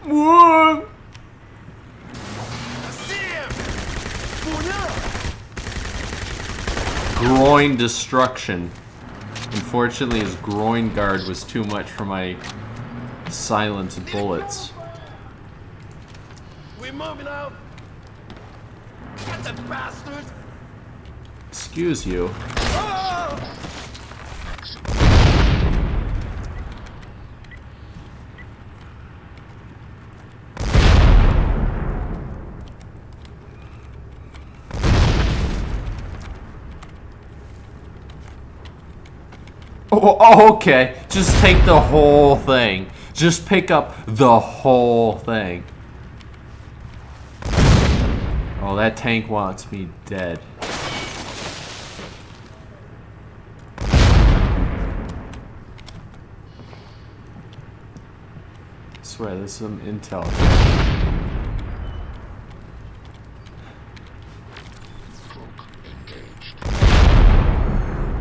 What? Groin destruction. Unfortunately, his groin guard was too much for my silenced bullets. We're moving out. Get the bastards. Excuse you. Oh, okay. Just take the whole thing. Just pick up the whole thing. Oh, that tank wants me dead. swear, there's some intel.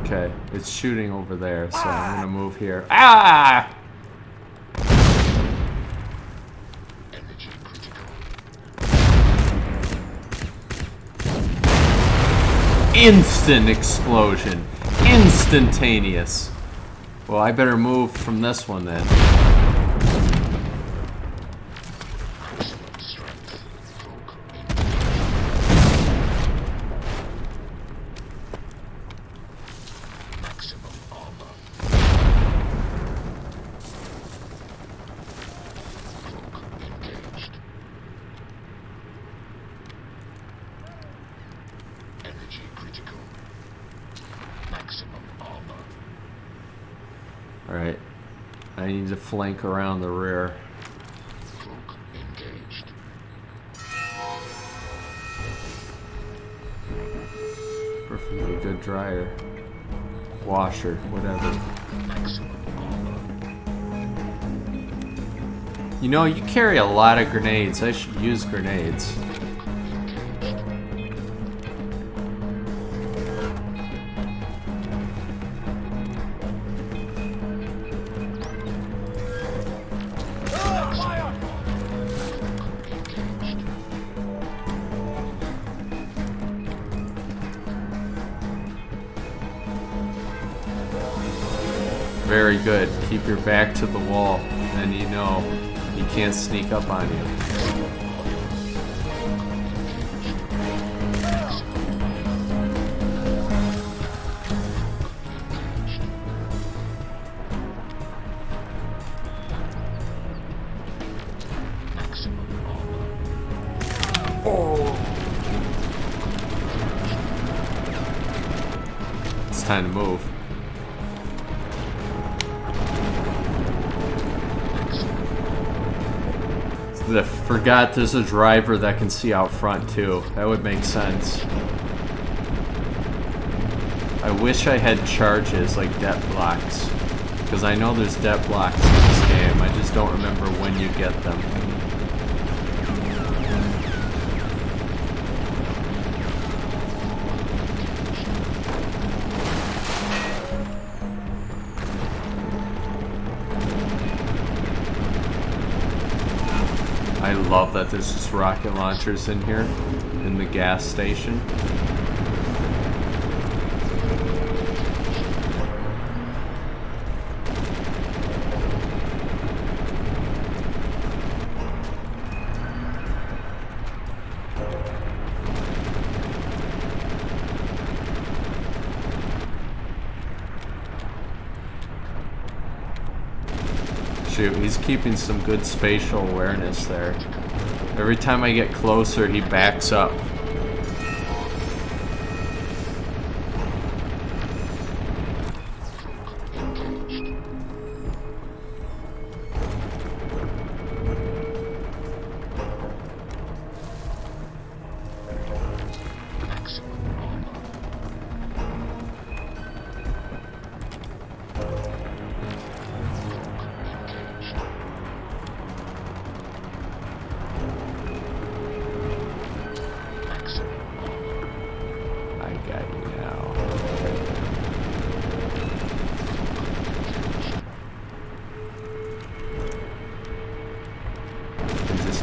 Okay, it's shooting over there, so I'm gonna move here. Ah! Energy critical. Instant explosion. Instantaneous. Well, I better move from this one then. Maximum strength. Maximum armor. Engaged. Energy critical. Maximum armor. Alright. I need to flank around the rear. Cloak engaged. Perfectly good dryer. Washer, whatever. Maximum armor. You know, you carry a lot of grenades. I should use grenades. Very good. Keep your back to the wall, then you know he can't sneak up on you. It's time to move. I forgot there's a driver that can see out front too. That would make sense. I wish I had charges like debt blocks. Because I know there's debt blocks in this game. I just don't remember when you get them. I love that there's just rocket launchers in here, in the gas station. Shoot, he's keeping some good spatial awareness there. Every time I get closer, he backs up.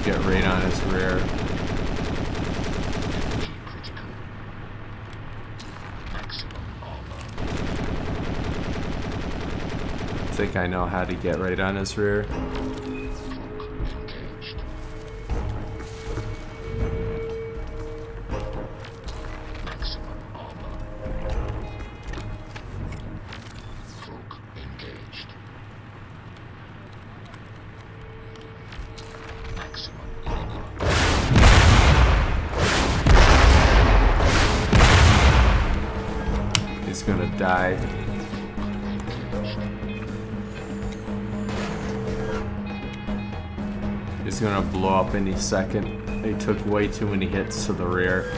Get right on his rear. I think I know how to get right on his rear. He's gonna die. He's gonna blow up any second. They took way too many hits to the rear.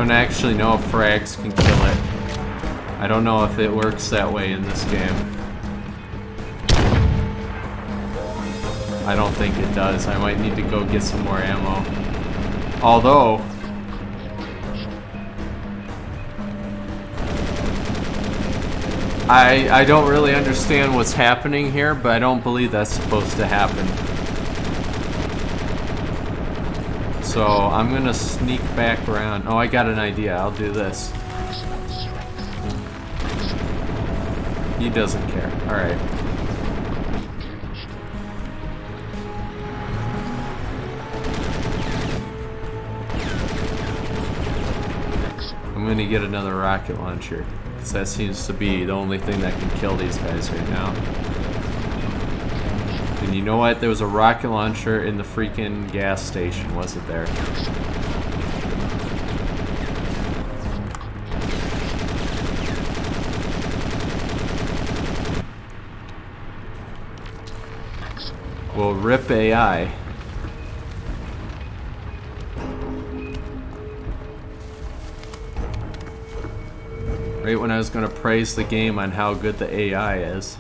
don't actually know if frags can kill it. I don't know if it works that way in this game. I don't think it does. I might need to go get some more ammo. Although... I don't really understand what's happening here, but I don't believe that's supposed to happen. So I'm gonna sneak back around. Oh, I got an idea. I'll do this. He doesn't care. Alright. I'm gonna get another rocket launcher, because that seems to be the only thing that can kill these guys right now. And you know what? There was a rocket launcher in the freaking gas station, wasn't there? Well, rip AI. Right when I was gonna praise the game on how good the AI is.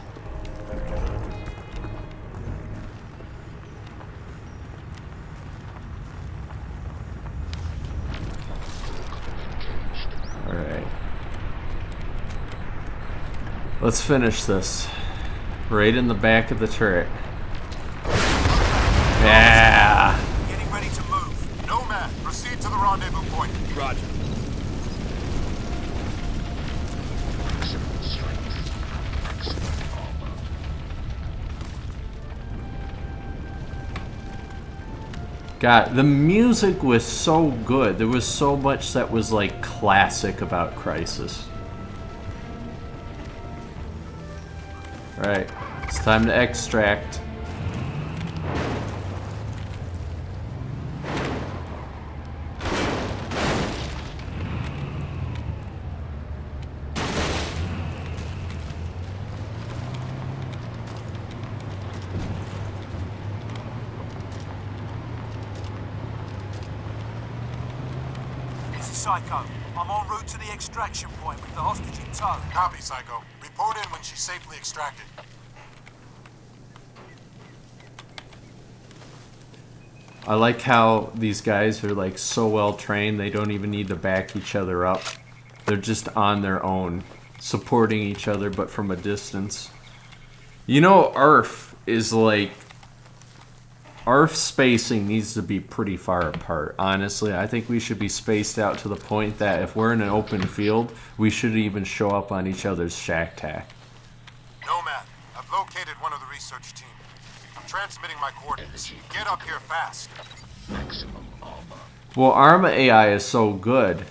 Alright. Let's finish this. Right in the back of the turret. Yeah! Getting ready to move. Nomad, proceed to the rendezvous point. Roger. Maximum strength. Maximum armor. God, the music was so good. There was so much that was like classic about Crysis. Alright, it's time to extract. This is Psycho. I'm en route to the extraction point with the hostage in tow. Copy, Psycho. Report in when she's safely extracted. I like how these guys are like so well trained, they don't even need to back each other up. They're just on their own, supporting each other but from a distance. You know, ARF is like... ARF spacing needs to be pretty far apart, honestly. I think we should be spaced out to the point that if we're in an open field, we should even show up on each other's shack tack. Nomad, I've located one of the research team. I'm transmitting my coordinates. Get up here fast. Maximum armor. Well, Arma AI is so good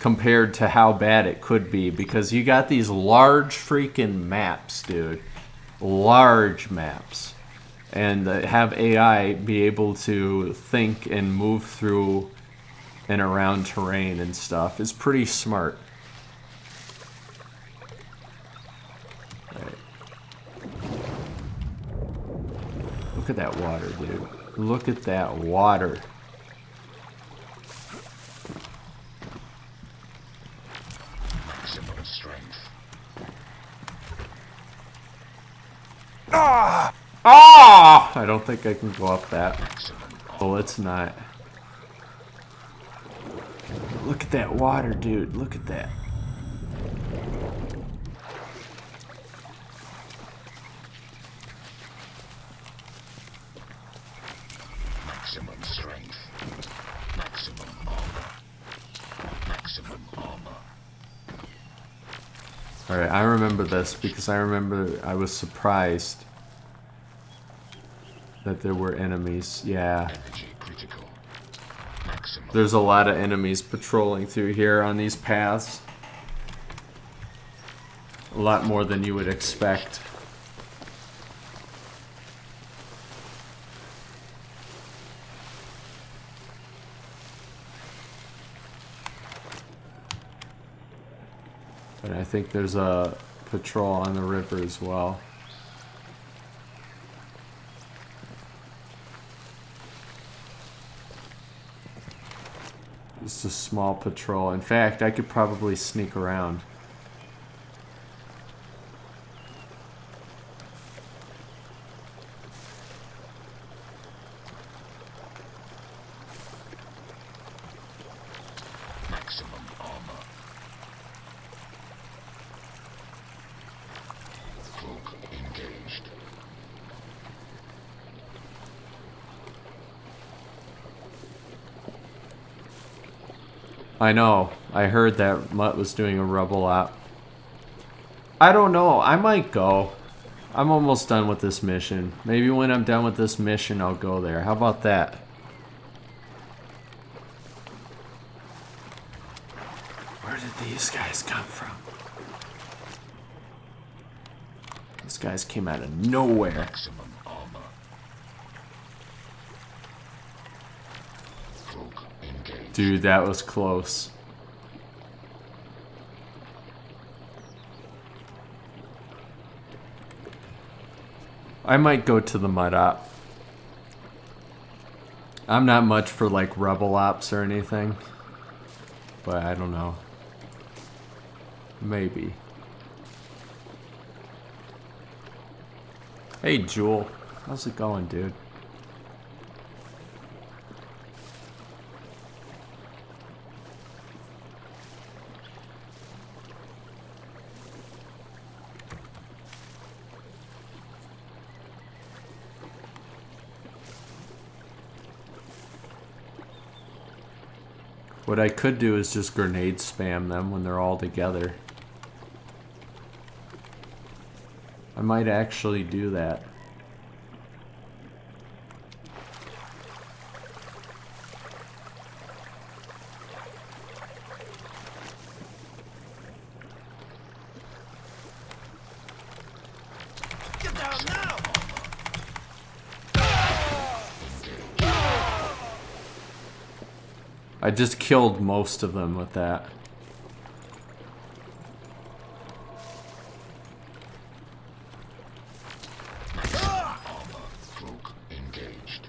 compared to how bad it could be, because you got these large freaking maps, dude. Large maps. And have AI be able to think and move through and around terrain and stuff is pretty smart. Right. Look at that water, dude. Look at that water. Maximum strength. Ah! Ah! I don't think I can go up that. Oh, let's not. Look at that water, dude. Look at that. Maximum strength. Maximum armor. Maximum armor. Alright, I remember this because I remember I was surprised that there were enemies. Yeah. Energy critical. Maximum. There's a lot of enemies patrolling through here on these paths. A lot more than you would expect. But I think there's a patrol on the river as well. Just a small patrol. In fact, I could probably sneak around. Maximum armor. Cloak engaged. I know. I heard that Mutt was doing a rebel op. I don't know. I might go. I'm almost done with this mission. Maybe when I'm done with this mission, I'll go there. How about that? Where did these guys come from? These guys came out of nowhere. Maximum armor. Cloak engaged. Dude, that was close. I might go to the mud op. I'm not much for like rebel ops or anything, but I don't know. Maybe. Hey Jewel, how's it going, dude? What I could do is just grenade spam them when they're all together. I might actually do that. Get down now! I just killed most of them with that. Cloak engaged.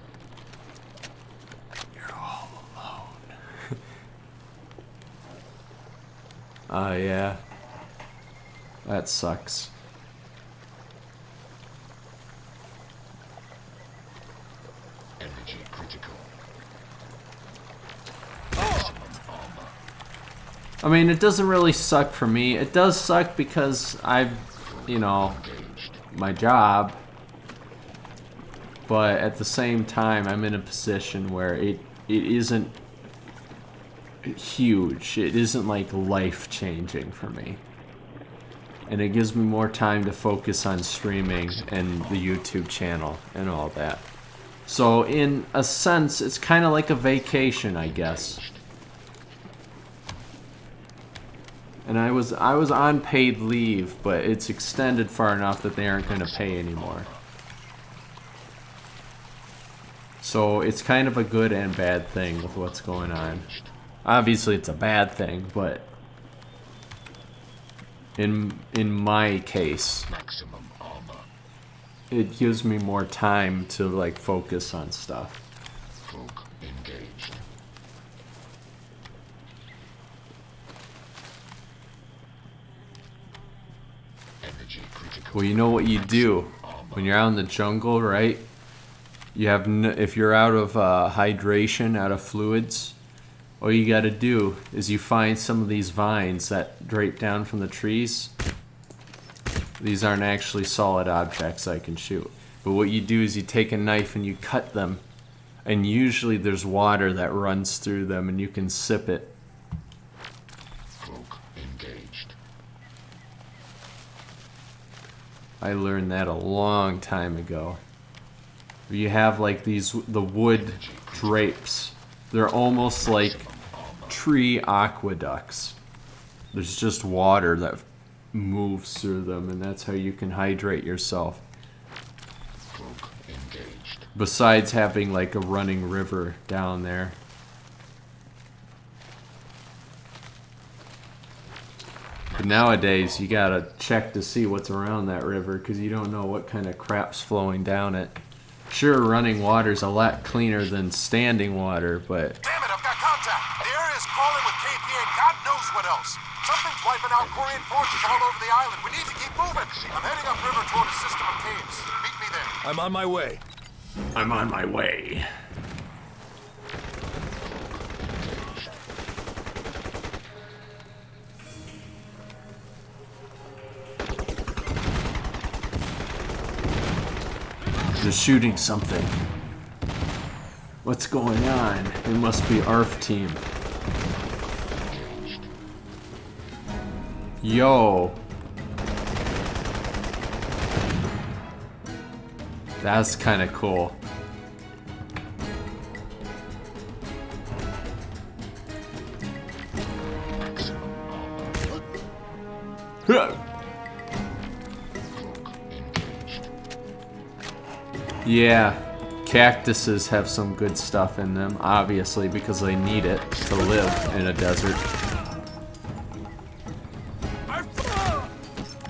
You're all alone. Oh yeah. That sucks. Energy critical. I mean, it doesn't really suck for me. It does suck because I've, you know, my job. But at the same time, I'm in a position where it isn't huge. It isn't like life-changing for me. And it gives me more time to focus on streaming and the YouTube channel and all that. So in a sense, it's kind of like a vacation, I guess. And I was on paid leave, but it's extended far enough that they aren't going to pay anymore. So it's kind of a good and bad thing with what's going on. Obviously it's a bad thing, but in my case, Maximum armor. it gives me more time to like focus on stuff. Cloak engaged. Energy critical. Well, you know what you do when you're out in the jungle, right? You have if you're out of hydration, out of fluids, all you got to do is you find some of these vines that drape down from the trees. These aren't actually solid objects I can shoot. But what you do is you take a knife and you cut them, and usually there's water that runs through them and you can sip it. Cloak engaged. I learned that a long time ago. You have like the wood drapes. They're almost like tree aqueducts. There's just water that moves through them, and that's how you can hydrate yourself. Cloak engaged. Besides having like a running river down there. But nowadays, you gotta check to see what's around that river, because you don't know what kind of crap's flowing down it. Sure, running water's a lot cleaner than standing water, but Damn it, I've got contact. The area is closed. Something's wiping out Korean forces all over the island. We need to keep moving. I'm heading upriver toward a system of caves. Meet me there. I'm on my way. I'm on my way. They're shooting something. What's going on? It must be ARF team. Yo. That's kind of cool. Yeah, cactuses have some good stuff in them, obviously, because they need it to live in a desert.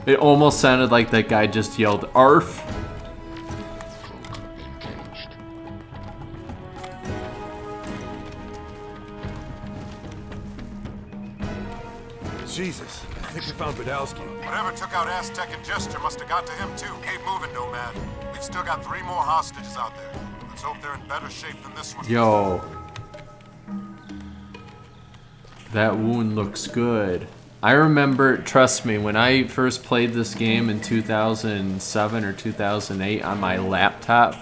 It almost sounded like that guy just yelled, "ARF!" Jesus, I think we found Badowski. Whatever took out Aztec and Gesture must have got to him too. Keep moving, Nomad. We've still got 3 more hostages out there. Let's hope they're in better shape than this one. Yo. That wound looks good. I remember, trust me, when I first played this game in 2007 or 2008 on my laptop,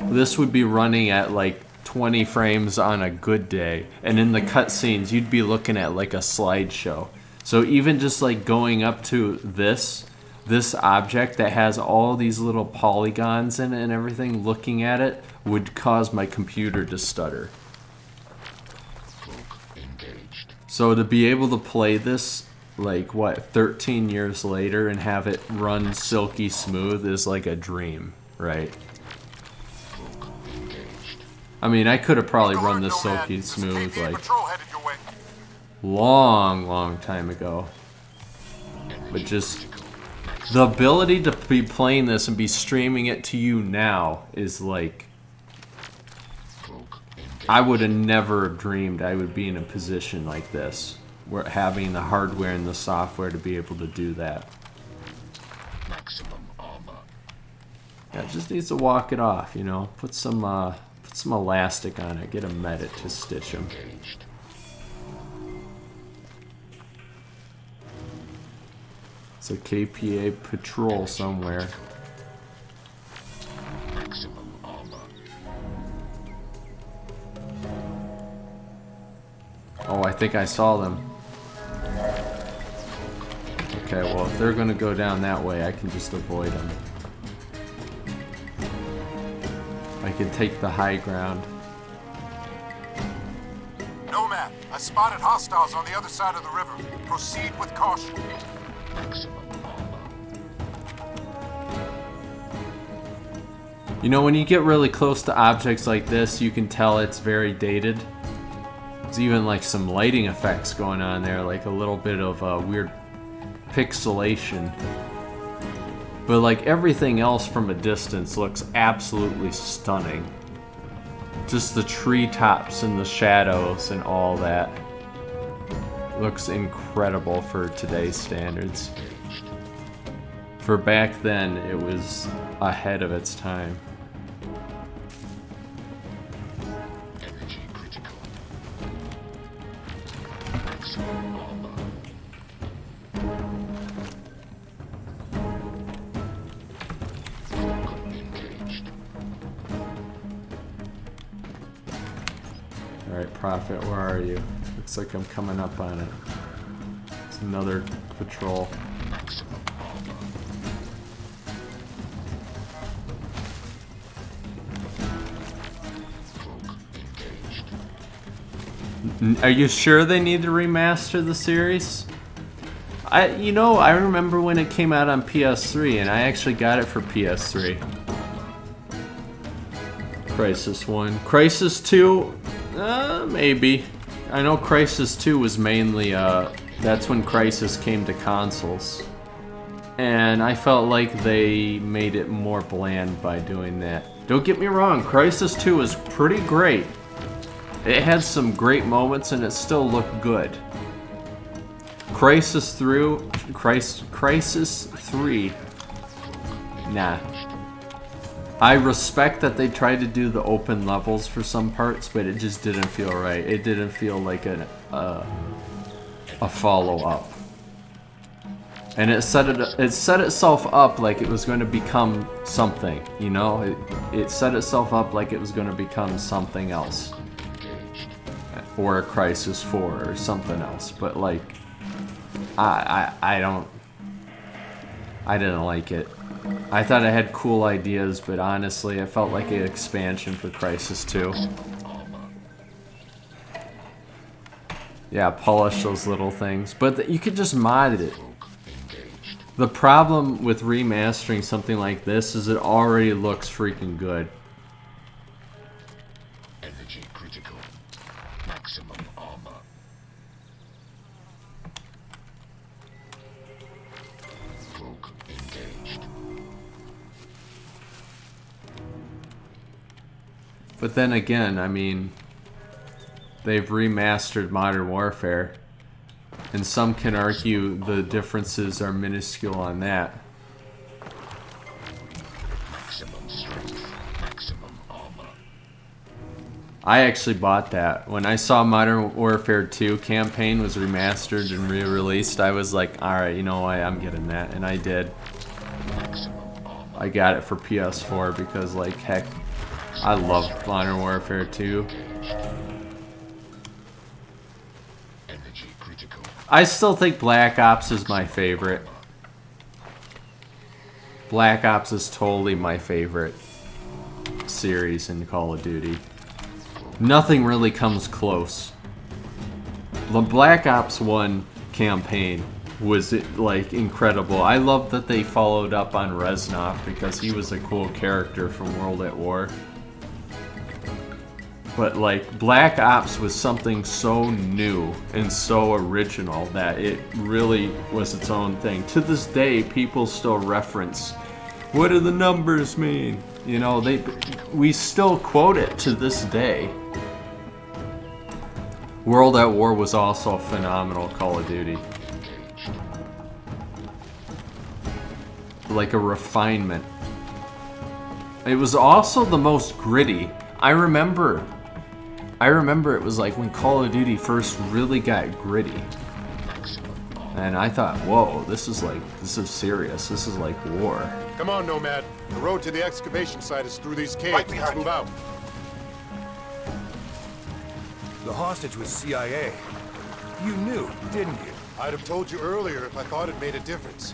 this would be running at like 20 frames on a good day. And in the cutscenes, you'd be looking at like a slideshow. So even just like going up to this object that has all these little polygons in it and everything, looking at it would cause my computer to stutter. So to be able to play this, like, what, 13 years later and have it run silky smooth is like a dream, right? I mean, I could have probably run this silky smooth, like, long time ago. But just the ability to be playing this and be streaming it to you now is like, I would have never dreamed I would be in a position like this, where having the hardware and the software to be able to do that. Maximum armor. Yeah, it just needs to walk it off, you know. Put some elastic on it. Get a medic to stitch him. Engaged. It's a KPA patrol somewhere. Maximum armor. Oh, I think I saw them. Okay, well, if they're gonna go down that way, I can just avoid them. I can take the high ground. Nomad, I spotted hostiles on the other side of the river. Proceed with caution. Maximum armor. You know, when you get really close to objects like this, you can tell it's very dated. There's even like some lighting effects going on there, like a little bit of weird pixelation. But like everything else from a distance looks absolutely stunning. Just the treetops and the shadows and all that. Looks incredible for today's standards. For back then, it was ahead of its time. Energy critical. Maximum armor. Engaged. Alright, Prophet, where are you? Looks like I'm coming up on it. It's another patrol. Maximum armor. Cloak engaged. Are you sure they need to remaster the series? I remember when it came out on PS3, and I actually got it for PS3. Crysis 1. Crysis 2? Maybe. I know Crysis 2 was mainly, that's when Crysis came to consoles. And I felt like they made it more bland by doing that. Don't get me wrong, Crysis 2 is pretty great. It had some great moments and it still looked good. Crysis 3. Nah. I respect that they tried to do the open levels for some parts, but it just didn't feel right. It didn't feel like a follow-up. And it set itself up like it was going to become something, you know? It set itself up like it was going to become something else. Or a Crysis 4 or something else. But like, I didn't like it. I thought it had cool ideas, but honestly, it felt like an expansion for Crysis 2. Yeah, polish those little things. But you could just mod it. The problem with remastering something like this is it already looks freaking good. Energy critical. Maximum armor. Cloak engaged. But then again, I mean, they've remastered Modern Warfare. And some can argue the differences are minuscule on that. Maximum strength. Maximum armor. I actually bought that. When I saw Modern Warfare 2 campaign was remastered and re-released, I was like, alright, you know what, I'm getting that. And I did. Maximum armor. I got it for PS4 because, like, heck, I love Modern Warfare 2. Energy critical. I still think Black Ops is my favorite. Black Ops is totally my favorite series in Call of Duty. Nothing really comes close. The Black Ops 1 campaign was, like, incredible. I love that they followed up on Reznov because he was a cool character from World at War. But, like, Black Ops was something so new and so original that it really was its own thing. To this day, people still reference, what do the numbers mean? You know, we still quote it to this day. World at War was also a phenomenal Call of Duty. Like a refinement. It was also the most gritty. I remember it was like when Call of Duty first really got gritty. And I thought, whoa, this is serious. This is like war. Come on, Nomad. The road to the excavation site is through these caves. Right Let's behind move you. out. The hostage was CIA. You knew, didn't you? I'd have told you earlier if I thought it made a difference.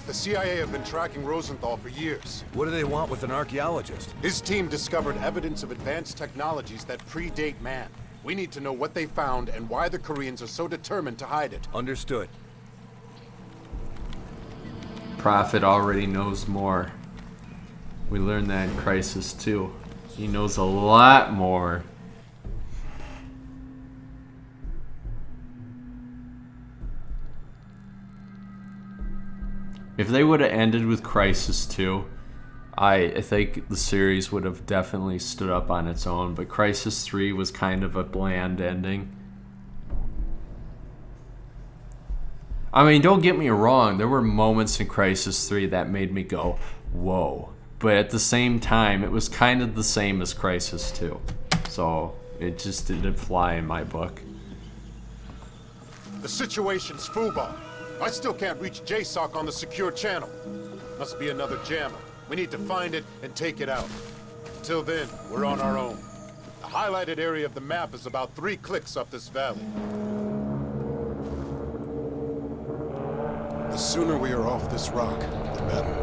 The CIA have been tracking Rosenthal for years. What do they want with an archaeologist? His team discovered evidence of advanced technologies that predate man. We need to know what they found and why the Koreans are so determined to hide it. Understood. Prophet already knows more. We learned that in Crysis 2. He knows a lot more. If they would have ended with Crysis 2, I think the series would have definitely stood up on its own, but Crysis 3 was kind of a bland ending. I mean, don't get me wrong, there were moments in Crysis 3 that made me go, whoa. But at the same time, it was kind of the same as Crysis 2. So, it just didn't fly in my book. The situation's fooball. I still can't reach JSOC on the secure channel. Must be another jammer. We need to find it and take it out. Until then, we're on our own. The highlighted area of the map is about 3 clicks up this valley. The sooner we are off this rock, the better.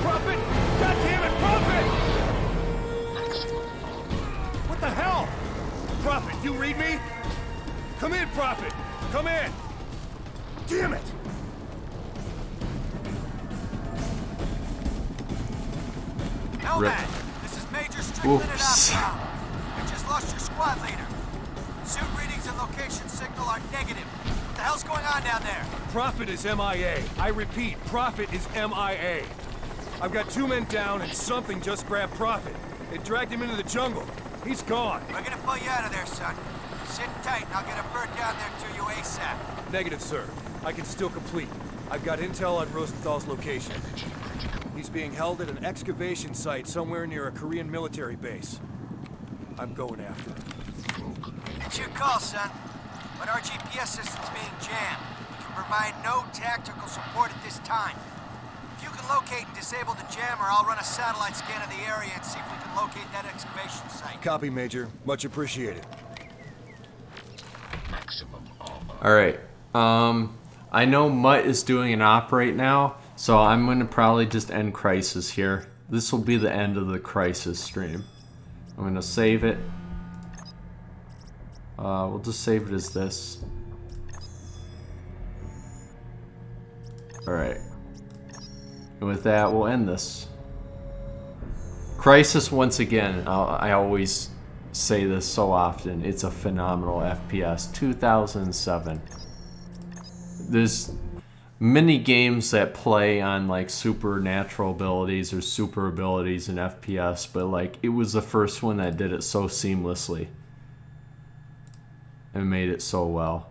Prophet! God damn it, Prophet! What the hell? Prophet, you read me? Come in, Prophet! Come in! Damn it! Nomad, this is Major Strickland at Oops. Outbound. You just lost your squad leader. Suit readings and location signal are negative. What the hell's going on down there? Prophet is MIA. I repeat, Prophet is MIA. I've got 2 men down and something just grabbed Prophet. They dragged him into the jungle. He's gone. We're gonna pull you out of there, son. Sit tight and I'll get a bird down there to you ASAP. Negative, sir. I can still complete. I've got intel on Rosenthal's location. He's being held at an excavation site somewhere near a Korean military base. I'm going after him. It's your call, son. But our GPS system's being jammed. We can provide no tactical support at this time. If you can locate and disable the jammer, I'll run a satellite scan of the area and see if we can locate that excavation site. Copy, Major. Much appreciated. Maximum armor. Alright. I know Mutt is doing an op right now, so I'm going to probably just end Crysis here. This will be the end of the Crysis stream. I'm going to save it. We'll just save it as this. Alright. And with that, we'll end this. Crysis, once again, I always say this so often, it's a phenomenal FPS. 2007. There's many games that play on like supernatural abilities or super abilities in FPS, but like it was the first one that did it so seamlessly and made it so well.